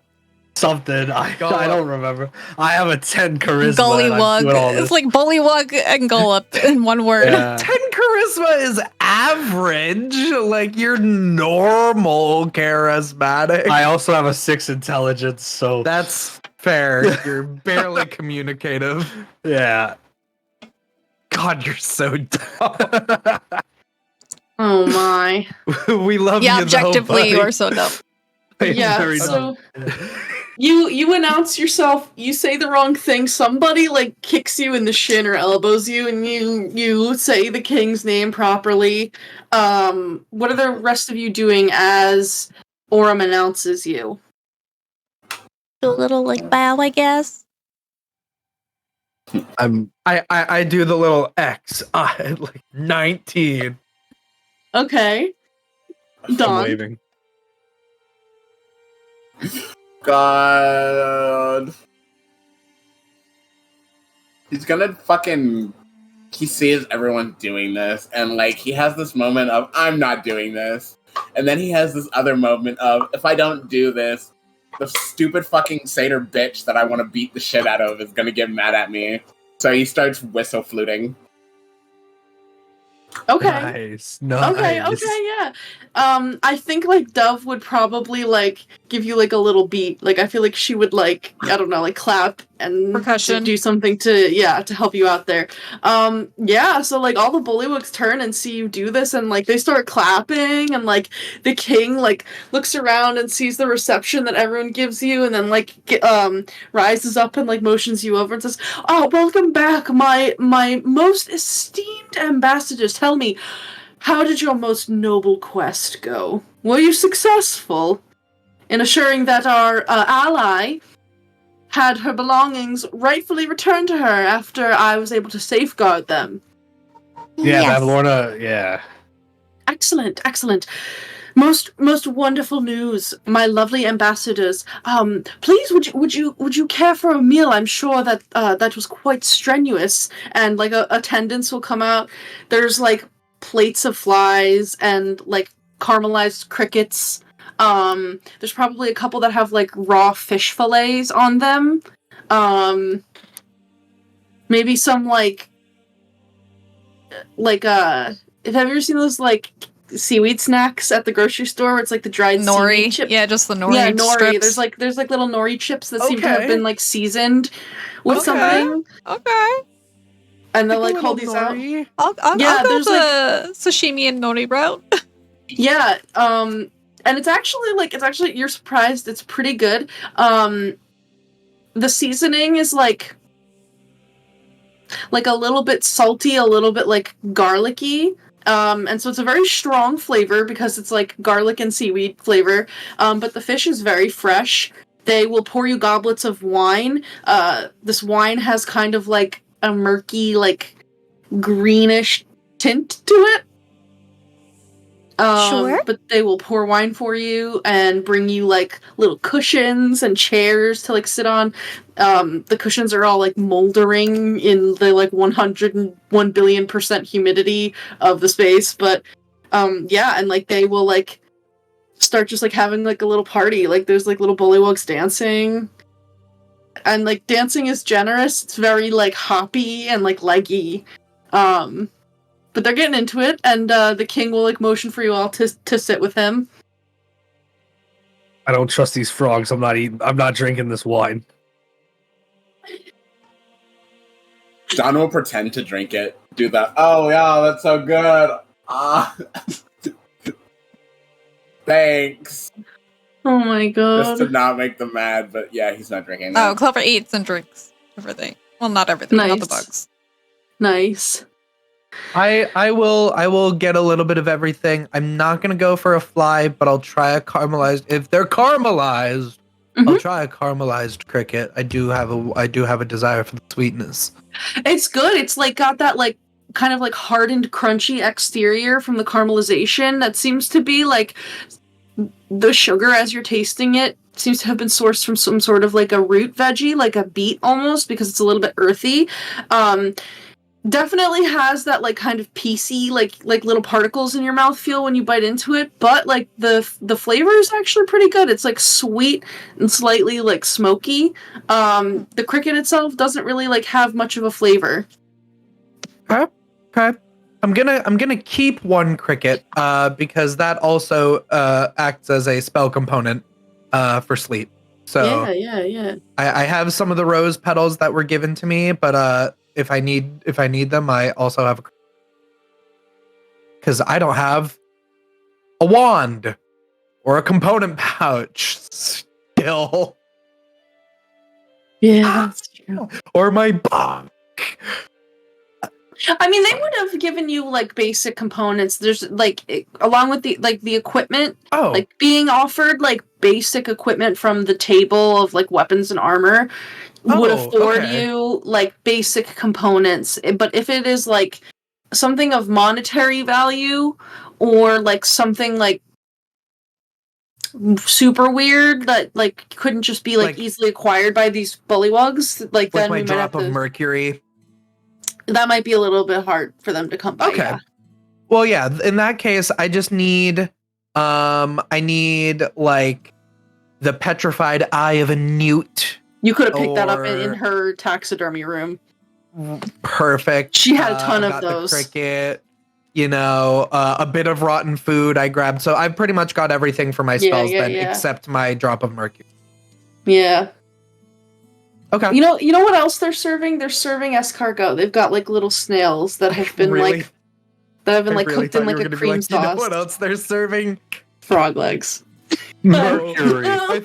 Something. I don't remember. I have a 10 charisma. Gollywog. It's like Bullywug and Gollop in one word. Yeah. 10 charisma is average. You're normal charismatic. I also have a 6 intelligence, so That's fair. You're barely communicative. yeah. God, you're so dumb. Oh my. We love you, Yeah, though, objectively, buddy. you are so dumb. Yeah, Very so you announce yourself, you say the wrong thing, somebody kicks you in the shin or elbows you, and you say the king's name properly. What are the rest of you doing as Aurum announces you? Do a little bow, I guess. I do the little X. 19. Okay. I'm Don. waving. God. He's gonna fucking... He sees everyone doing this, and he has this moment of, I'm not doing this. And then he has this other moment of, if I don't do this, the stupid fucking satyr bitch that I want to beat the shit out of is gonna get mad at me. So he starts whistle fluting. Okay. Nice. Okay, yeah. I think Dove would probably give you a little beat. I feel like she would I don't know, clap and Percussion. do something to help you out there. Yeah, so all the bullywugs turn and see you do this, and they start clapping, and the king looks around and sees the reception that everyone gives you, and then rises up and motions you over and says, "Oh, welcome back, my most esteemed ambassadors. Tell me, how did your most noble quest go? Were you successful in assuring that our ally had her belongings rightfully returned to her after I was able to safeguard them?" Yeah, Yes. Babylorna, yeah. Excellent, excellent. Most wonderful news, my lovely ambassadors. Please, would you care for a meal? I'm sure that that was quite strenuous, and attendants will come out. There's plates of flies and caramelized crickets. There's probably a couple that have raw fish fillets on them. Maybe some have you ever seen those seaweed snacks at the grocery store where it's the dried Nori. seaweed chips? Yeah, just the nori. Yeah, nori. Strips. There's little nori chips that seem to have Okay. been seasoned with Okay. something, Okay. and they'll Like a hold little these out. nori. I'll Yeah, go there's, the sashimi and nori route. Yeah, and it's actually you're surprised, it's pretty good. The seasoning is a little bit salty, a little bit garlicky. And so it's a very strong flavor because it's garlic and seaweed flavor. But the fish is very fresh. They will pour you goblets of wine. This wine has kind of a murky, greenish tint to it. Sure. But they will pour wine for you and bring you like little cushions and chairs to like sit on. The cushions are all like moldering in the like 101 billion% humidity of the space. But yeah, and like they will like start just like having like a little party. Like there's like little bullywugs dancing. And like dancing is generous. It's very like hoppy and like leggy. But they're getting into it, and the king will like motion for you all to sit with him. I don't trust these frogs. I'm not drinking this wine. John will pretend to drink it. Do that. Oh yeah, that's so good. Thanks. Oh my god. Just to not make them mad, but yeah, he's not drinking Oh, that. Clover eats and drinks everything. Well, not everything, not the Nice. bugs. Nice. I will get a little bit of everything. I'm not gonna go for a fly, but I'll try a caramelized. If they're caramelized, I'll try a caramelized cricket. I do have a desire for the sweetness. It's good. It's like got that like kind of like hardened, crunchy exterior from the caramelization that seems to be like the sugar as you're tasting it seems to have been sourced from some sort of like a root veggie, like a beet almost, because it's a little bit earthy. Definitely has that like kind of piecey like little particles in your mouth feel when you bite into it, but like the flavor is actually pretty good. It's like sweet and slightly like smoky. The cricket itself doesn't really like have much of a flavor. Okay. I'm gonna keep one cricket because that also acts as a spell component for sleep. So Yeah. I have some of the rose petals that were given to me, but if I need them, I also have because I don't have a wand or a component pouch still. Yeah, that's true. Or my book. I mean, they would have given you like basic components. There's like along with the equipment, like being offered like basic equipment from the table of like weapons and armor would afford you like basic components. But if it is like something of monetary value or like something like super weird that like couldn't just be like easily acquired by these bullywugs, like then my we might drop have of to, mercury. that might be a little bit hard for them to come by. Okay. Yeah. Well, yeah, in that case, I just need I need like the petrified eye of a newt. You could have picked that up in her taxidermy room. Perfect. She had a ton of got those. The cricket, a bit of rotten food I grabbed. So I've pretty much got everything for my spells except my drop of mercury. Yeah. Okay. You know what else they're serving? They're serving escargot. They've got like little snails that have been cooked in like a cream sauce. You know what else they're serving? Frog legs. Mercury. I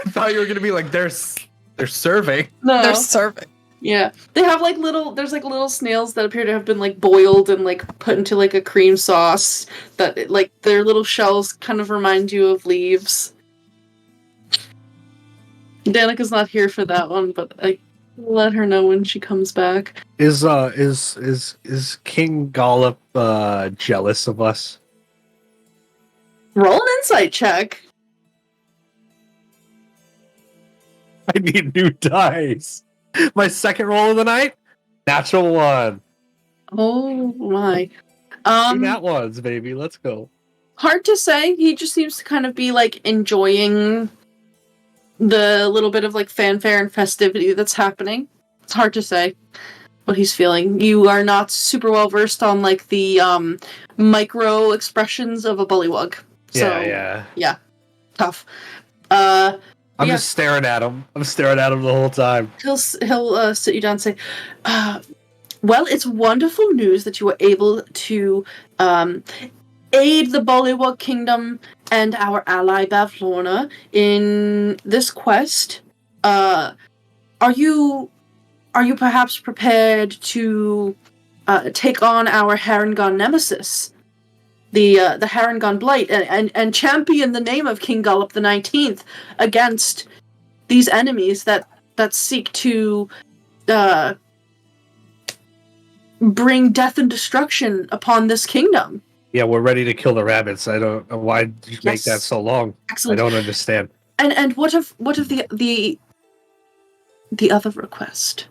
thought you were gonna be like they're serving. No. They're serving. Yeah. They have like there's like little snails that appear to have been like boiled and like put into like a cream sauce that like their little shells kind of remind you of leaves. Danica's not here for that one, but I let her know when she comes back. Is King Gollop jealous of us? Roll an insight check. I need new dice. My second roll of the night, natural one. Oh my. Two nat ones, baby. Let's go. Hard to say. He just seems to kind of be like enjoying the little bit of like fanfare and festivity that's happening. It's hard to say what he's feeling. You are not super well versed on like the micro expressions of a bullywug. So, yeah. Tough. I'm just staring at him. I'm staring at him the whole time. He'll sit you down and say, well, it's wonderful news that you were able to aid the Bullywug Kingdom and our ally Bavlorna in this quest. Are you perhaps prepared to take on our Harengon nemesis, the Harengon Blight, and champion the name of King Gollop the 19th against these enemies that seek to bring death and destruction upon this kingdom? Yeah, we're ready to kill the rabbits. I don't know why did you make that Yes. so long. Excellent. I don't understand. And what of the other request?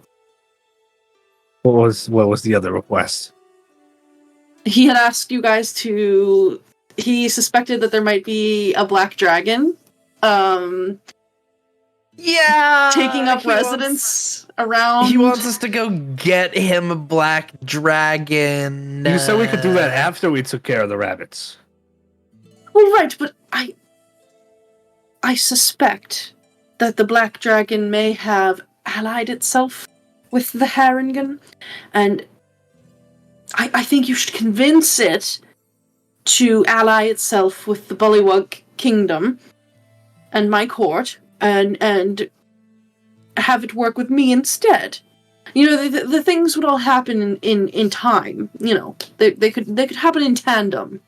What was the other request? He had asked you guys to. He suspected that there might be a black dragon, Yeah, taking up residence around. He wants us to go get him a black dragon. You said we could do that after we took care of the rabbits. Well, right, but I suspect that the black dragon may have allied itself with the Haringen, and I think you should convince it to ally itself with the Bullywug Kingdom and my court, and have it work with me instead. You know, the things would all happen in time. You know, they could happen in tandem.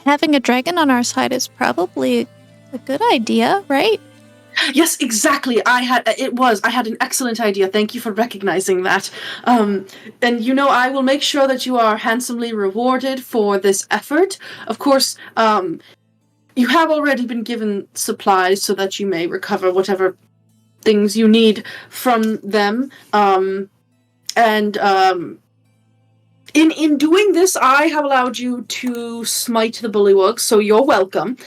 Having a dragon on our side is probably a good idea, right? Yes, exactly. I had an excellent idea. Thank you for recognizing that. And you know, I will make sure that you are handsomely rewarded for this effort. Of course, you have already been given supplies so that you may recover whatever things you need from them. In doing this, I have allowed you to smite the bullywugs, so you're welcome.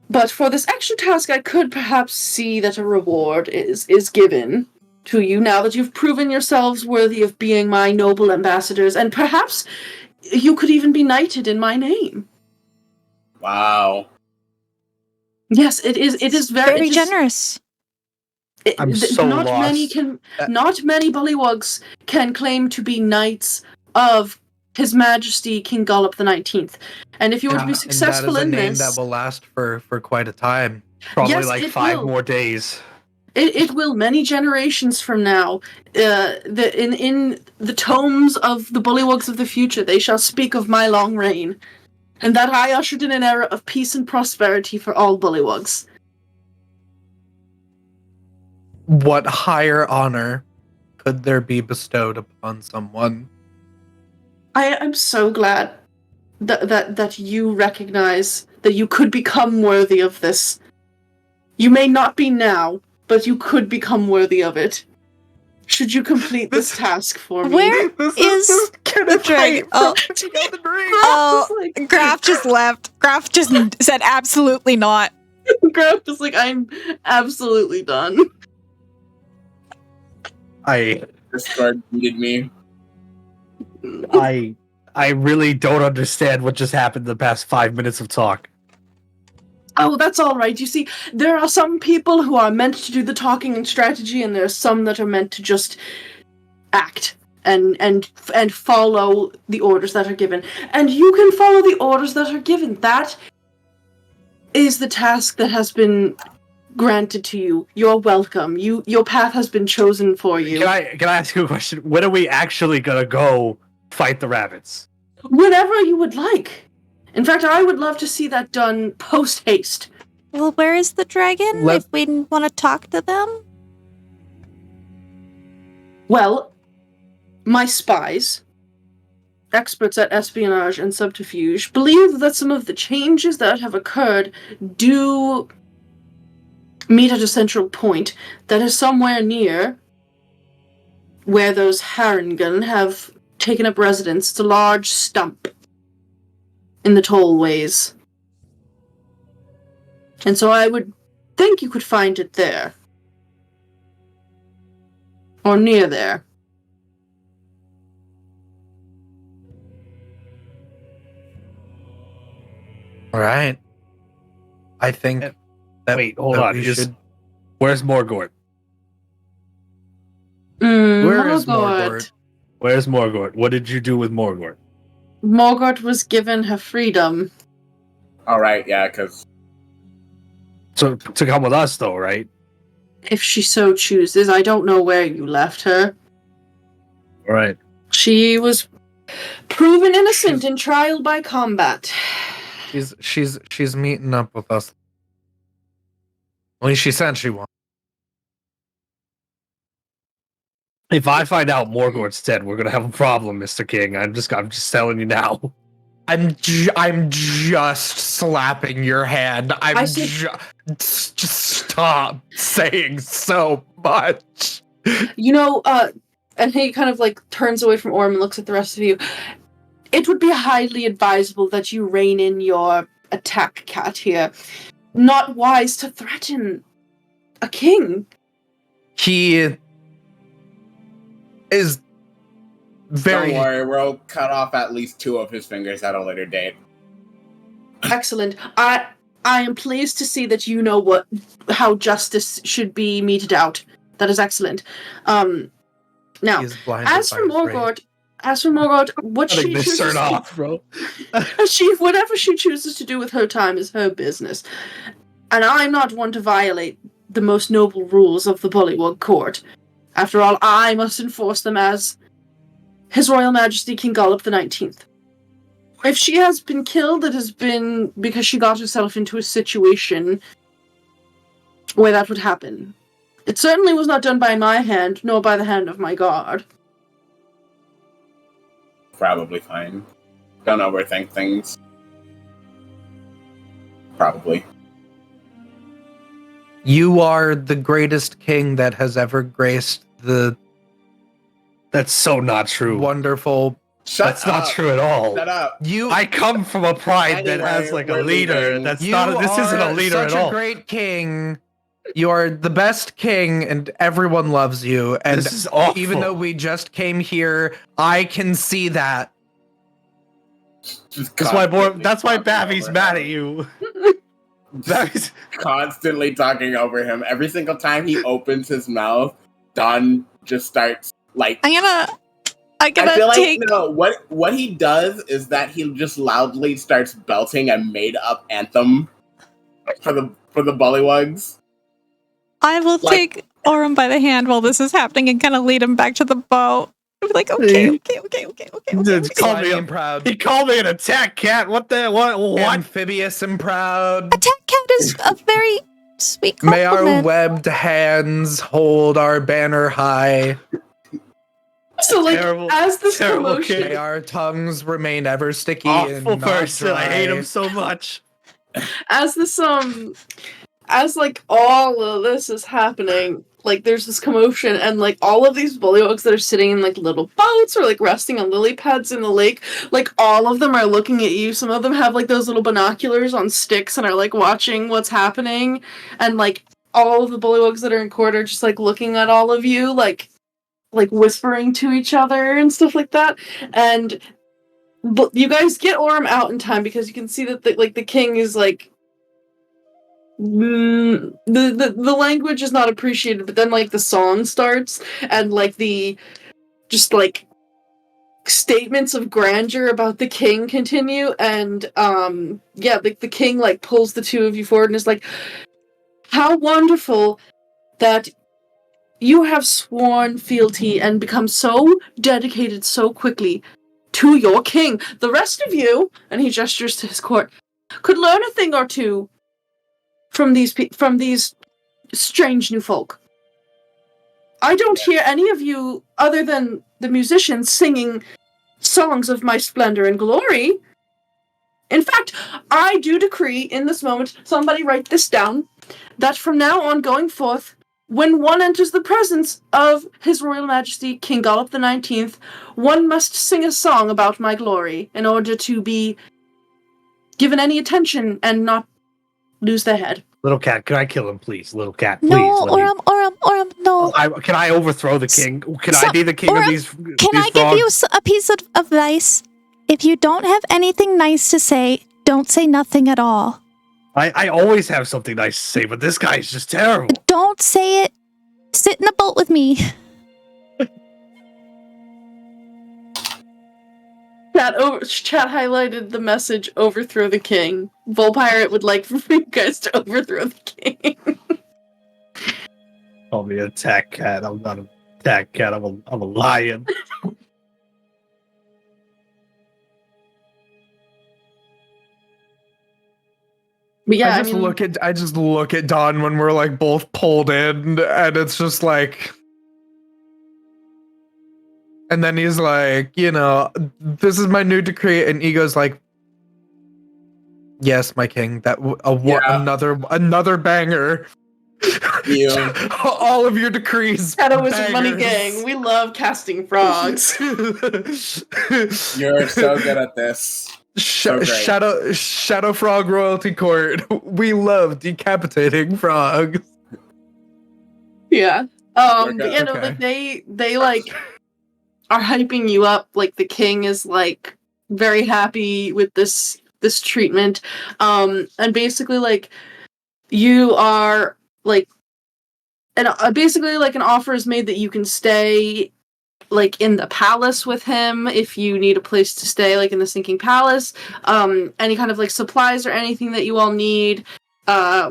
But for this extra task, I could perhaps see that a reward is given to you now that you've proven yourselves worthy of being my noble ambassadors, and perhaps you could even be knighted in my name. Wow. Yes, it is very generous. I'm so not lost. Not many bullywugs can claim to be knights of His Majesty King Gollop the 19th. And if you were to be successful in this, that will last for quite a time. Probably yes, like it 5 will. more days. It will many generations from now. In the tomes of the bullywugs of the future, they shall speak of my long reign, and that I ushered in an era of peace and prosperity for all bullywugs. What higher honor could there be bestowed upon someone? I'm so glad that you recognize that you could become worthy of this. You may not be now, but you could become worthy of it. Should you complete this task for me? Where is the dragon? Graf just left. Graf just said absolutely not. Graf is like, I'm absolutely done. Discord needed me. I really don't understand what just happened the past 5 minutes of talk. Oh, that's all right. You see, there are some people who are meant to do the talking and strategy, and there are some that are meant to just act and follow the orders that are given. And you can follow the orders that are given. That is the task that has been granted to you. You're welcome. Your path has been chosen for you. Can I ask you a question? When are we actually gonna go fight the rabbits? Whenever you would like. In fact, I would love to see that done post-haste. Well, where is the dragon if we want to talk to them? Well, my spies, experts at espionage and subterfuge, believe that some of the changes that have occurred do meet at a central point that is somewhere near where those Haringen have taken up residence. It's a large stump in the tollways. And so I would think you could find it there. Or near there. All right. I think that. Wait, hold that on. we should- Where's Morgort? Where is Morgort? Morgort? Where's Morgort? What did you do with Morgort? Morgort was given her freedom. Alright, yeah, because So to come with us, though, right? If she so chooses. I don't know where you left her. All right. She was proven innocent in trial by combat. She's meeting up with us. At least she said she wants. If I find out Morgort's dead, we're gonna have a problem, Mr. King. I'm just telling you now. I'm just slapping your hand. Just stop saying so much. And he kind of like turns away from Aurum and looks at the rest of you. It would be highly advisable that you rein in your attack cat here. Not wise to threaten a king. He is very... Don't worry, we'll cut off at least 2 of his fingers at a later date. Excellent. I am pleased to see that you know how justice should be meted out. That is excellent. Now, as for Morgort, what she chooses shirt off, bro. whatever she chooses to do with her time is her business. And I'm not one to violate the most noble rules of the Bullywug Court. After all, I must enforce them as His Royal Majesty King Gollop the 19th. If she has been killed, it has been because she got herself into a situation where that would happen. It certainly was not done by my hand, nor by the hand of my guard. Probably fine. Don't overthink things. Probably. You are the greatest king that has ever graced the... That's so not true. Wonderful... That's not true at all. Shut up. I come from a pride that has like a leader. This isn't a leader at all. Such a great king. You're the best king, and everyone loves you. And this is awful. Even though we just came here, I can see that. That's why Bavi's mad at you. Bavi's constantly talking over him. Every single time he opens his mouth, Don just starts like. I feel like what he does is that he just loudly starts belting a made up anthem for the Bullywugs. I will take Aurum by the hand while this is happening and kind of lead him back to the boat. I'm like, okay. Proud. He called me an attack cat. What? Amphibious and proud. Attack cat is a very sweet compliment. May our webbed hands hold our banner high. So, like, as this commotion... May our tongues remain ever sticky awful and person. dry. I hate him so much. As like, all of this is happening, like, there's this commotion, and, like, all of these bullywugs that are sitting in, like, little boats or, like, resting on lily pads in the lake, like, all of them are looking at you. Some of them have, like, those little binoculars on sticks and are, like, watching what's happening. And, like, all of the bullywugs that are in court are just, like, looking at all of you, like whispering to each other and stuff like that. And you guys get Aurum out in time because you can see that the king is like the language is not appreciated, but then like the song starts and like the just like statements of grandeur about the king continue, and the king like pulls the 2 of you forward and is like, how wonderful that you have sworn fealty and become so dedicated so quickly to your king. The rest of you, and he gestures to his court, could learn a thing or two from these strange new folk. I don't hear any of you, other than the musicians, singing songs of my splendor and glory. In fact, I do decree in this moment, somebody write this down, that from now on going forth, when one enters the presence of His Royal Majesty King Gollop the 19th, one must sing a song about my glory in order to be given any attention and not lose their head. Little cat, can I kill him, please? Little cat, please. No, Aurum, no. Can I overthrow the king? Can I be the king Aurum, of these Can I give you a piece of advice? If you don't have anything nice to say, don't say nothing at all. I always have something nice to say, but this guy's just terrible. Don't say it. Sit in the boat with me. Chat highlighted the message, overthrow the king. Volpirate would like for you guys to overthrow the king. Call me an attack cat. I'm not an attack cat. I'm a lion. But yeah, I just look at Don when we're like both pulled in, and it's just like, And then he's like, this is my new decree. And Ego's like, yes, my king. Another banger. You. All of your decrees. Shadow Wizard Money bangers. Gang. We love casting frogs. You're so good at this. So great. Shadow Frog Royalty Court. We love decapitating frogs. Yeah. Okay. But yeah, no, like they like are hyping you up. Like the king is like very happy with this treatment. And basically like you are like and basically like an offer is made that you can stay like in the palace with him if you need a place to stay, like in the Sinking Palace. Any kind of like supplies or anything that you all need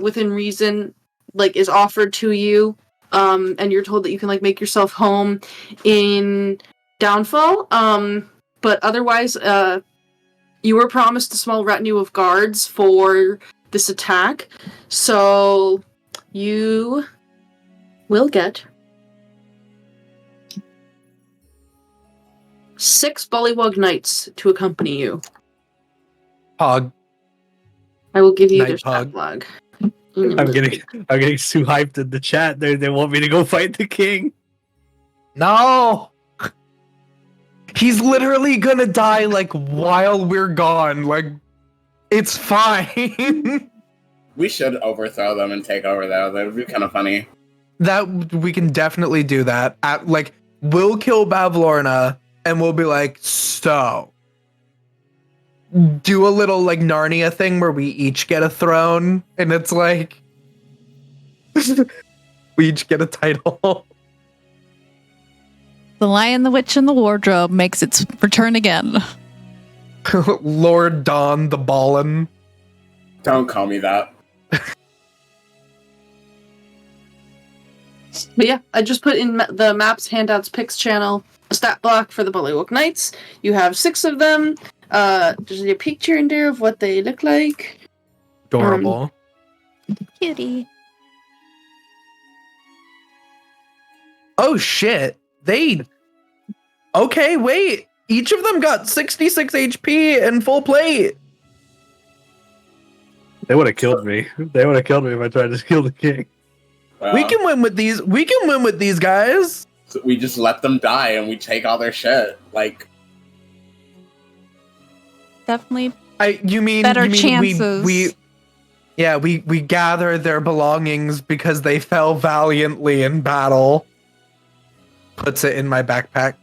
within reason like is offered to you. And you're told that you can like make yourself home in Downfall. But otherwise, you were promised a small retinue of guards for this attack. So you will get 6 Bullywug Knights to accompany you. Pog. I will give you Night their Pog. stat log. I'm getting too hyped in the chat. They want me to go fight the king. No. He's literally gonna die like while we're gone. Like, it's fine. We should overthrow them and take over though. That would be kind of funny. That we can definitely do that. We'll kill Bavlorna and we'll be like, so do a little like Narnia thing where we each get a throne and it's like we each get a title. The Lion, the Witch, and the Wardrobe makes its return again. Lord Don the Ballin. Don't call me that. But yeah, I just put in the Maps, Handouts, Picks channel a stat block for the Bullywug Knights. You have 6 of them. There's a picture in there of what they look like. Adorable. Cutie. Oh shit. Okay, wait. Each of them got 66 HP and full plate. They would have killed me. They would have killed me if I tried to kill the king. We can win with these. We can win with these guys. So we just let them die and we take all their shit. Like, Definitely You mean better you mean chances. we gather their belongings because they fell valiantly in battle. Puts it in my backpack.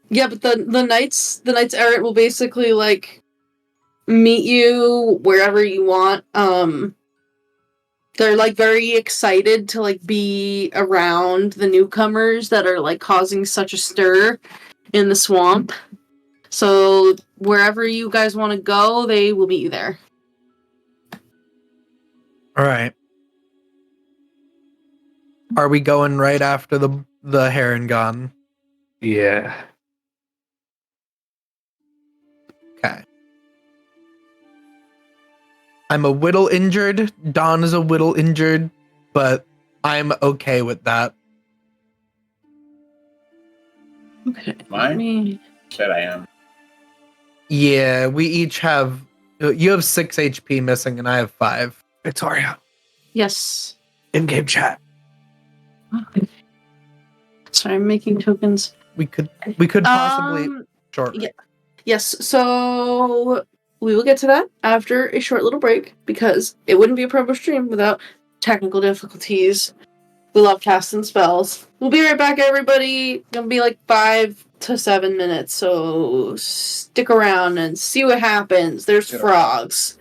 Yeah, but the knights errant will basically like meet you wherever you want. They're like very excited to like be around the newcomers that are like causing such a stir in the swamp. So wherever you guys want to go, they will meet you there. All right. Are we going right after the Heron? Yeah. Okay. I'm a whittle injured. Don is a whittle injured, but I'm okay with that. Okay. Mine? Shit, I am. Yeah, we each have. You have 6 HP missing, and I have 5. Victoria, Yes. in-game chat. Sorry, I'm making tokens. We could possibly short. Yeah. Yes, so we will get to that after a short little break because it wouldn't be a promo stream without technical difficulties. We love casting spells. We'll be right back, everybody. Gonna be like 5 to 7 minutes, so stick around and see what happens. There's frogs.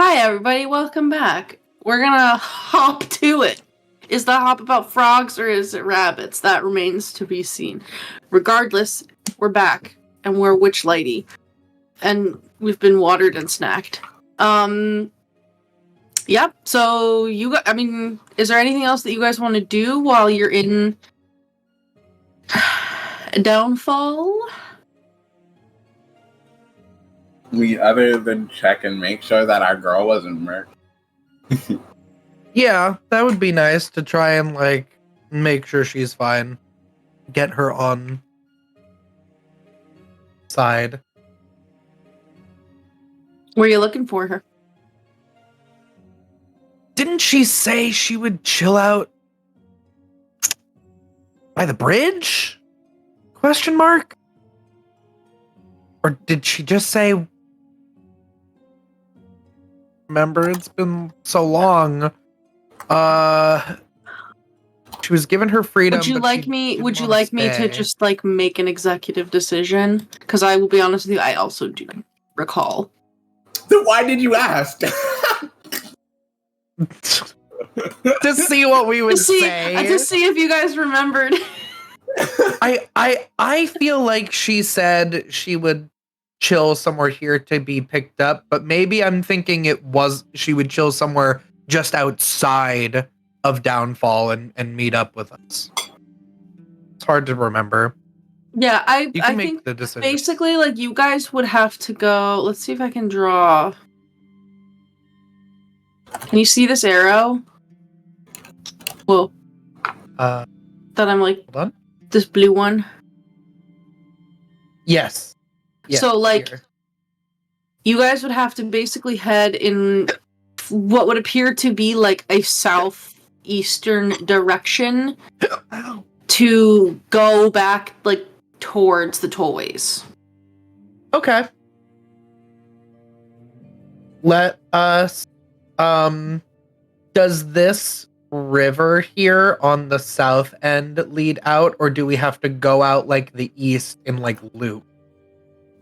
Hi, everybody. Welcome back. We're gonna hop to it. Is the hop about frogs or is it rabbits? That remains to be seen. Regardless, we're back and we're witchlighty, and we've been watered and snacked. Yep. So is there anything else that you guys want to do while you're in Downfall? Other than check and make sure that our girl wasn't murdered. Yeah, that would be nice to try and make sure she's fine. Get her on side. Were you looking for her? Didn't she say she would chill out by the bridge? Question mark? Or did she just say, remember, it's been so long. She was given her freedom. Would you like me to just make an executive decision? Because I will be honest with you, I also do recall. Then why did you ask? To see what we would say. To see if you guys remembered. I feel like she said she would chill somewhere here to be picked up, but maybe I'm thinking she would chill somewhere just outside of Downfall and meet up with us. It's hard to remember. Yeah, I think think the decision. Basically, you guys would have to go. Let's see if I can draw. Can you see this arrow? Whoa. That I'm hold on. this blue one. Yes. So here. you guys would have to basically head in what would appear to be a southeastern direction to go back towards the tollways. Okay. Let us does this river here on the south end lead out, or do we have to go out the east in loop?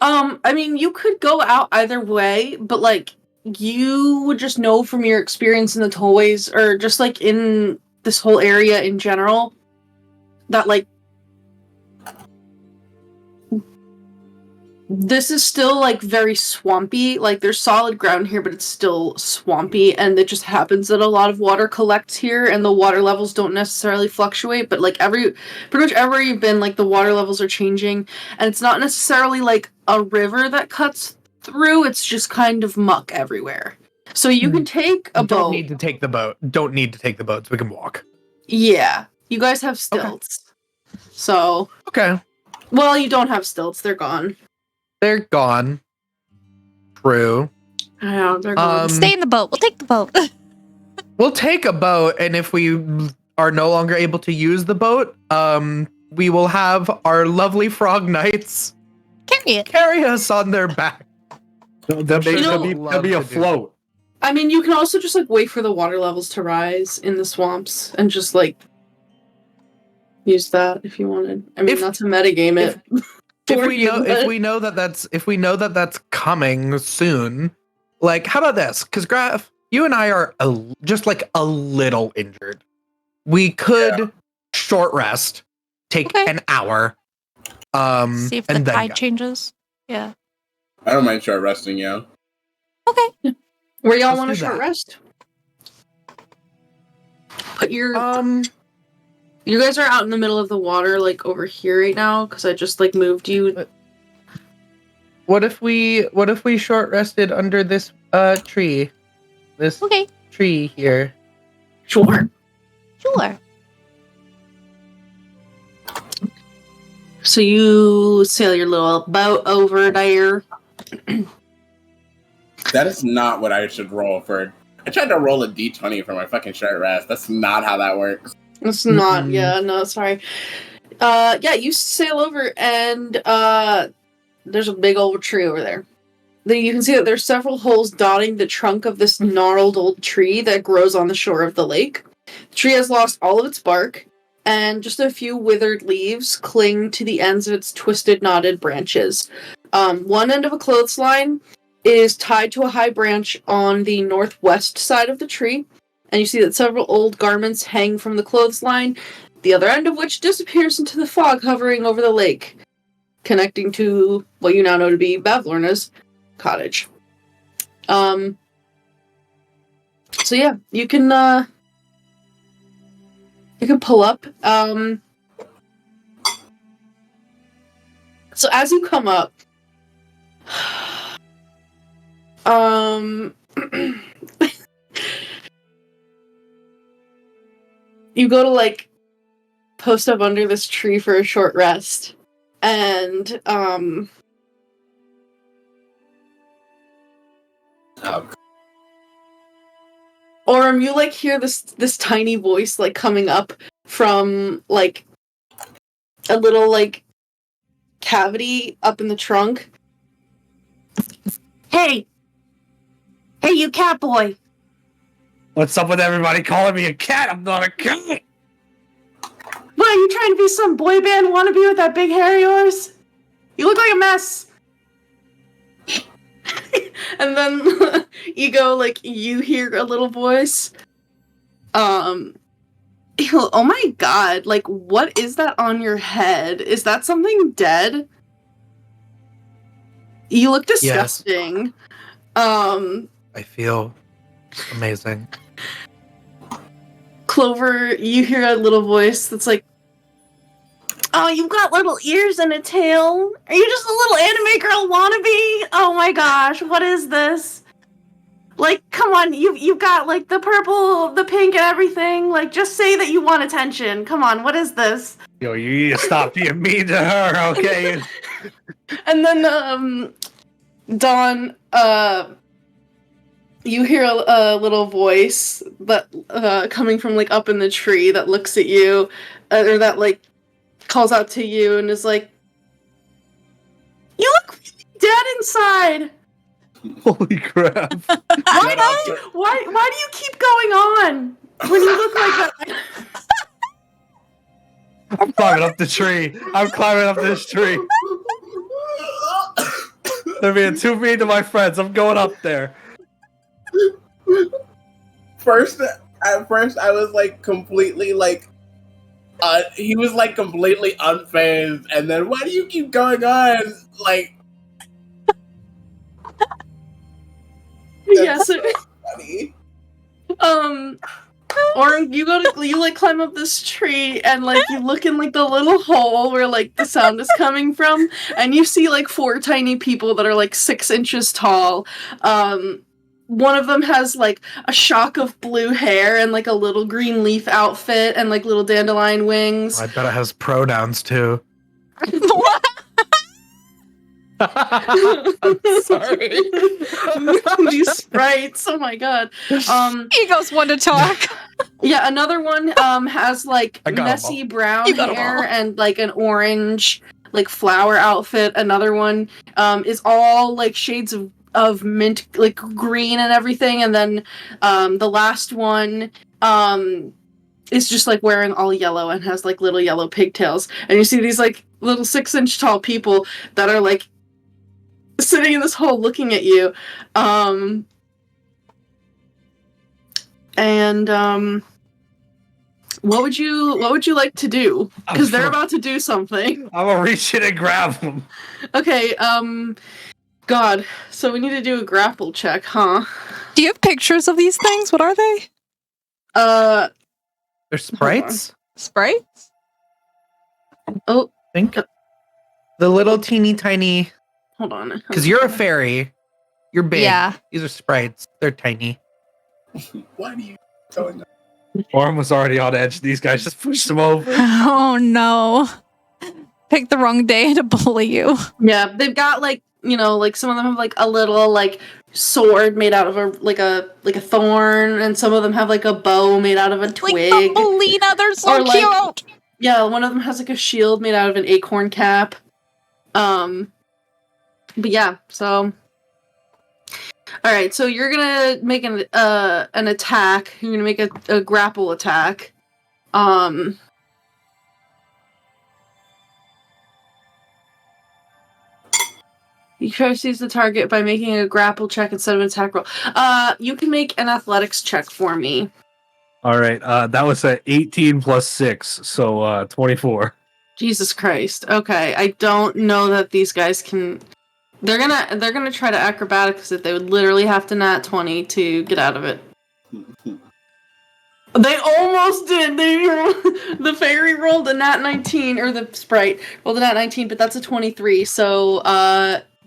You could go out either way, but you would just know from your experience in the tollways or just in this whole area in general that this is still very swampy. There's solid ground here, but it's still swampy, and it just happens that a lot of water collects here and the water levels don't necessarily fluctuate, but pretty much everywhere you've been, the water levels are changing, and it's not necessarily a river that cuts through, it's just kind of muck everywhere. So you can take a boat. Don't need to take the boat. Don't need to take the boats. We can walk. Yeah. You guys have stilts. Okay. So. Okay. Well, you don't have stilts. They're gone. They're gone. True. Yeah, they're gone. Stay in the boat. We'll take the boat. We'll take a boat, and if we are no longer able to use the boat, we will have our lovely frog knights carry us on their back. There'll be a float. You can also just like wait for the water levels to rise in the swamps and just like use that if you wanted. I mean, not to metagame it. If we know that that's coming soon, like how about this? Because Graf, you and I are just like a little injured. We could short rest, take an hour. See if the tide changes. Yeah. I don't mind short resting, yeah. Okay. Where y'all want to short rest? Put your you guys are out in the middle of the water, like over here right now, because I just like moved you. What if we short rested under this tree? This tree here. Sure. So you sail your little boat over there. That is not what I should roll for. I tried to roll a d20 for my fucking short rest. That's not how that works. It's not. Yeah, no, sorry. You sail over and there's a big old tree over there. Then you can see that there's several holes dotting the trunk of this gnarled old tree that grows on the shore of the lake. The tree has lost all of its bark, and just a few withered leaves cling to the ends of its twisted, knotted branches. One end of a clothesline is tied to a high branch on the northwest side of the tree, and you see that several old garments hang from the clothesline, the other end of which disappears into the fog hovering over the lake, connecting to what you now know to be Bavlorna's cottage. So yeah, you can pull up. So as you come up, you go to like post up under this tree for a short rest, and Aurum, you like hear this tiny voice like coming up from like a little like cavity up in the trunk. Hey, you cat boy. What's up with everybody calling me a cat? I'm not a cat. What, are you trying to be some boy band wannabe with that big hair of yours? You look like a mess. And then you go, like, you hear a little voice. Oh my god, like, what is that on your head? Is that something dead? You look disgusting. Yes. I feel amazing. Clover, you hear a little voice that's like, oh, you've got little ears and a tail? Are you just a little anime girl wannabe? Oh my gosh, what is this? Like, come on, you've got, like, the purple, the pink, and everything. Like, just say that you want attention. Come on, what is this? Yo, you need to stop being mean to her, okay? And then, Dawn, you hear a little voice that coming from, like, up in the tree that looks at you, or that, like, calls out to you and is like, you look really dead inside. Holy crap. Why do you keep going on when you look like that? I'm climbing up the tree. I'm climbing up this tree. They're being too mean to my friends. I'm going up there. At first, I was like completely like, he was like completely unfazed, and then why do you keep going on? Like, Yes. funny. Or you like climb up this tree and like you look in like the little hole where like the sound is coming from, and you see like 4 tiny people that are like 6 inches tall. One of them has like a shock of blue hair and like a little green leaf outfit and like little dandelion wings. I bet it has pronouns too. I'm sorry. These sprites, oh my god. Ego's one to talk. Yeah, another one has like I got 'em messy all. brown You got 'em hair all. and like an orange like flower outfit. Another one is all like shades of mint, like green and everything, and then the last one is just like wearing all yellow and has like little yellow pigtails. And you see these like little 6-inch tall people that are like sitting in this hole looking at you. What would you like to do? Because they're about to do something. I'm gonna reach in and grab him. Okay, God. So we need to do a grapple check, huh? Do you have pictures of these things? What are they? They're sprites, Sprites? Oh, I think. The little teeny tiny. hold on. Because you're a fairy. You're big. Yeah. These are sprites. They're tiny. Why do you going? Aurum was already on edge. These guys just pushed him over. Oh no. Picked the wrong day to bully you. Yeah, they've got like, you know, like some of them have like a little like sword made out of a thorn, and some of them have like a bow made out of a twig. Like Thumbelina, they're so Or, like, cute. Yeah, one of them has like a shield made out of an acorn cap. But yeah, so all right, so you're gonna make an attack. You're gonna make a grapple attack. You try to seize the target by making a grapple check instead of an attack roll. You can make an athletics check for me. All right. That was a 18 plus 6, so 24. Jesus Christ. Okay, I don't know that these guys can. They're gonna try to acrobatics if they would literally have to nat 20 to get out of it. They almost did. The fairy rolled a nat 19, or the sprite rolled a nat 19, but that's a 23. So,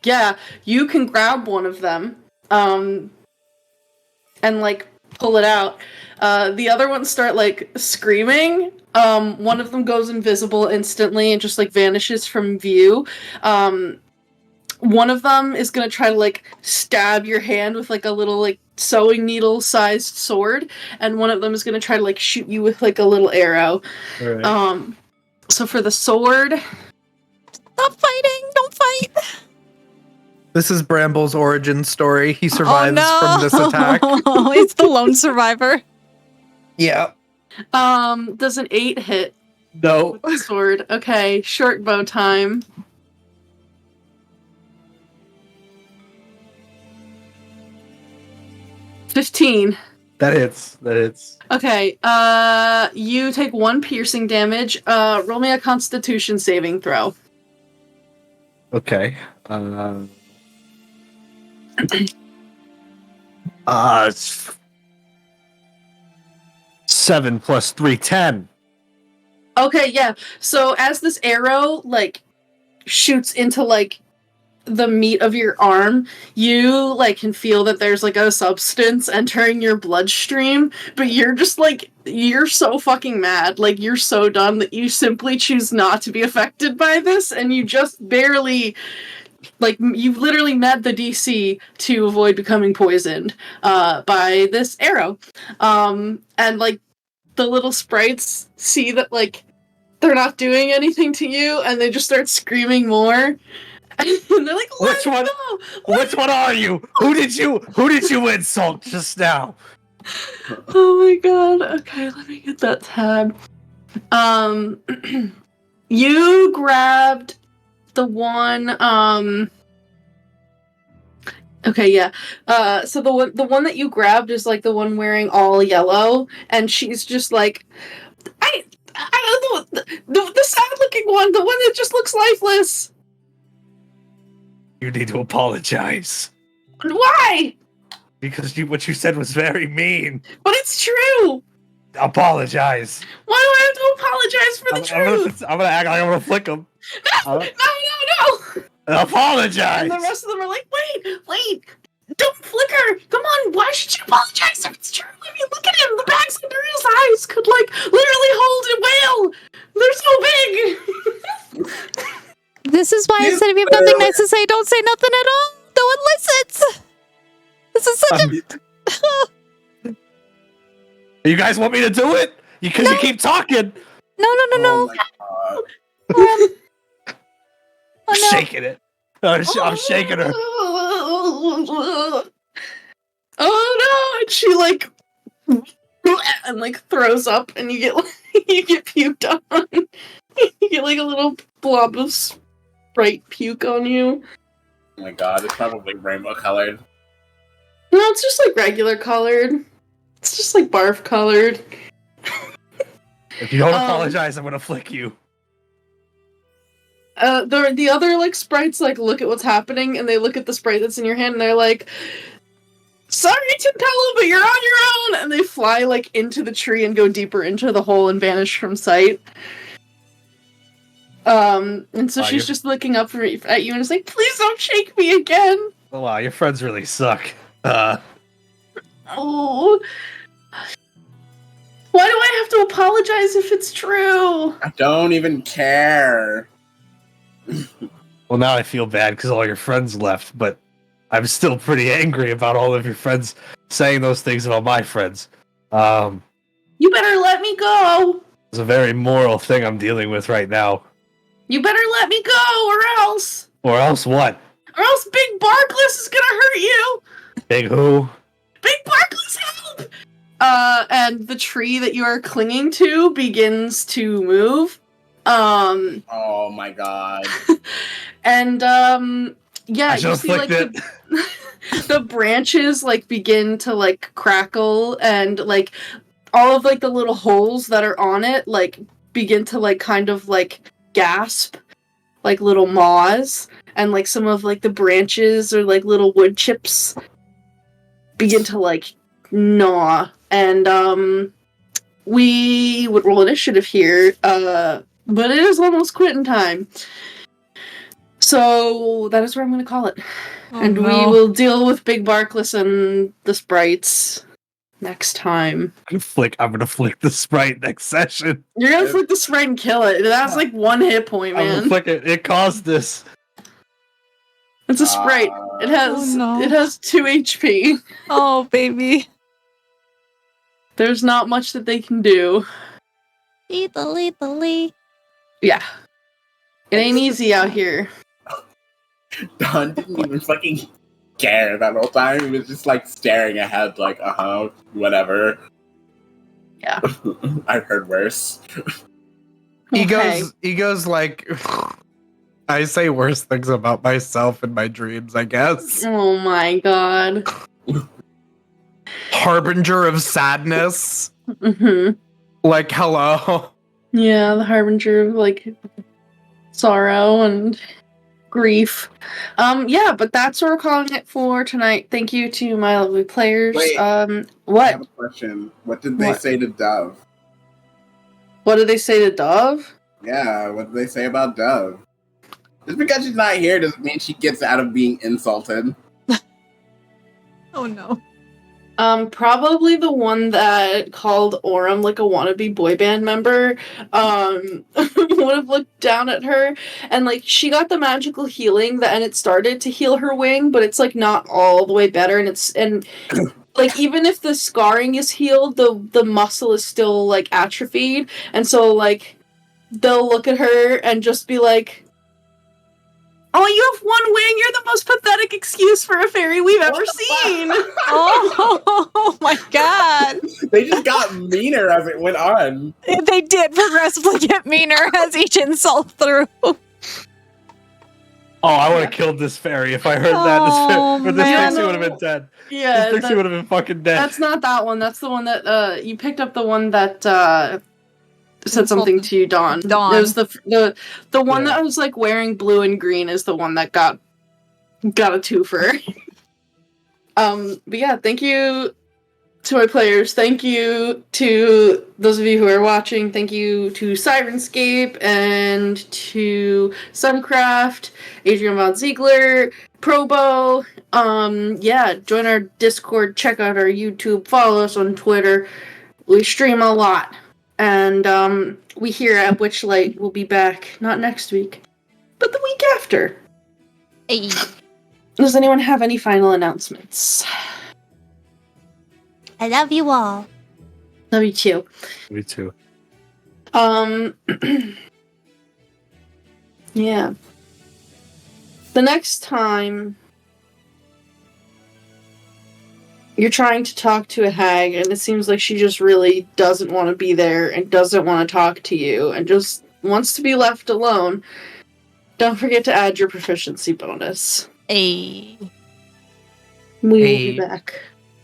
yeah, you can grab one of them, and like pull it out. The other ones start like screaming. One of them goes invisible instantly and just like vanishes from view. One of them is gonna try to like stab your hand with like a little like sewing needle sized sword, and one of them is gonna try to like shoot you with like a little arrow. Right. So for the sword, Stop fighting! Don't fight! This is Bramble's origin story. He survives from this attack. It's the lone survivor. Yeah. does an 8 hit No. with the sword? Okay, short bow time. $15. That hits. Okay, you take 1 piercing damage. Roll me a Constitution saving throw. Okay. 7 plus 3, 10. Okay, yeah. So as this arrow like shoots into like the meat of your arm, you like can feel that there's like a substance entering your bloodstream, but you're just like, you're so fucking mad, like you're so done that you simply choose not to be affected by this, and you just barely, like, you've literally met the DC to avoid becoming poisoned by this arrow. And like the little sprites see that like they're not doing anything to you, and they just start screaming more. And they're like, Which one? Which one are you? Who did you insult just now? Oh my god. Okay, let me get that tab. You grabbed the one, okay, yeah. So the one that you grabbed is like the one wearing all yellow, and she's just like, I don't know, the sad looking one, the one that just looks lifeless. You need to apologize. Why? Because what you said was very mean. But it's true. Apologize. Why do I have to apologize for the truth? I'm gonna act like I'm gonna flick him. No. Apologize. And the rest of them are like, wait, don't flicker. Come on, why should you apologize if it's true? I mean, look at him. The bags under his eyes could like literally hold a whale. They're so big. This is why I said if you have nothing nice to say, don't say nothing at all. No one listens. This is such a... You guys want me to do it? Because you keep talking. No. Oh my God. Oh, no. Shaking it. I'm shaking her. Oh no! And she like and like throws up, and you get you get puked on. You get like a little blob of Sprite puke on you. Oh my god, it's probably rainbow colored. No, it's just like regular colored. It's just like barf colored. If you don't apologize, I'm gonna flick you. The other like sprites like look at what's happening, and they look at the sprite that's in your hand, and they're like, "Sorry, Tintella, but you're on your own." And they fly like into the tree and go deeper into the hole and vanish from sight. And so she's just looking up at you and is like, "Please don't shake me again." Oh, wow, your friends really suck. Oh. Why do I have to apologize if it's true? I don't even care. Well, now I feel bad because all your friends left, but I'm still pretty angry about all of your friends saying those things about my friends. You better let me go. It's a very moral thing I'm dealing with right now. You better let me go, or else. Or else what? Or else Big Barkless is gonna hurt you. Big who? Big Barkless, help! And the tree that you are clinging to begins to move. Oh my god. And Yeah, I you just see flicked like it. the branches like begin to like crackle, and like all of like the little holes that are on it like begin to like kind of like gasp like little maws, and like some of like the branches or like little wood chips begin to like gnaw. And we would roll initiative here, but it is almost quitting time. So that is where I'm going to call it. And we will deal with Big Barkless and the sprites next time. I'm gonna flick the sprite next session. You're going to flick the sprite and kill it. It has like 1 hit point, I'm gonna man. flick it. It caused this. It's a sprite. It has 2 HP. Oh, baby. There's not much that they can do. Lethally. Yeah. It ain't easy out here. Don didn't even fucking care that whole time. He was just like staring ahead, like, whatever. Yeah. I've heard worse. He goes like, I say worse things about myself in my dreams, I guess. Oh my god. Harbinger of sadness. Mm-hmm. Like, hello. Yeah, the harbinger of like sorrow and grief. Yeah, but that's what we're calling it for tonight. Thank you to my lovely players. Wait, I What? have a question. What did they say to Dove? What did they say to Dove? Yeah, what did they say about Dove? Just because she's not here doesn't mean she gets out of being insulted. Oh no. Probably the one that called Aurum like a wannabe boy band member, would have looked down at her, and like she got the magical healing and it started to heal her wing, but it's like not all the way better, and like even if the scarring is healed, the muscle is still like atrophied, and so like they'll look at her and just be like, "Oh, you have 1 wing? You're the most pathetic excuse for a fairy we've ever seen!" Oh my god. They just got meaner as it went on. They did progressively get meaner as each insult through. Oh, I would have killed this fairy if I heard that. This man. pixie would have been dead. Yeah, This pixie would have been fucking dead. that's not that one. That's the one that you picked up. The one that said something to you, Dawn. Dawn. It was the one Yeah. that was like wearing blue and green is the one that got a twofer. But yeah, thank you to my players. Thank you to those of you who are watching. Thank you to Sirenscape and to Suncraft, Adrian Von Ziegler, Probo. Yeah, join our Discord, check out our YouTube, follow us on Twitter. We stream a lot. And we here at Witchlight will be back not next week, but the week after. Hey. Does anyone have any final announcements? I love you all. Love you too. Me too. Yeah. The next time you're trying to talk to a hag and it seems like she just really doesn't want to be there and doesn't want to talk to you and just wants to be left alone, don't forget to add your proficiency bonus. Hey. We will Hey. be back.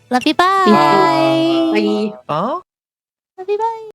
Love you. Bye. Bye. Huh? Love you. Bye.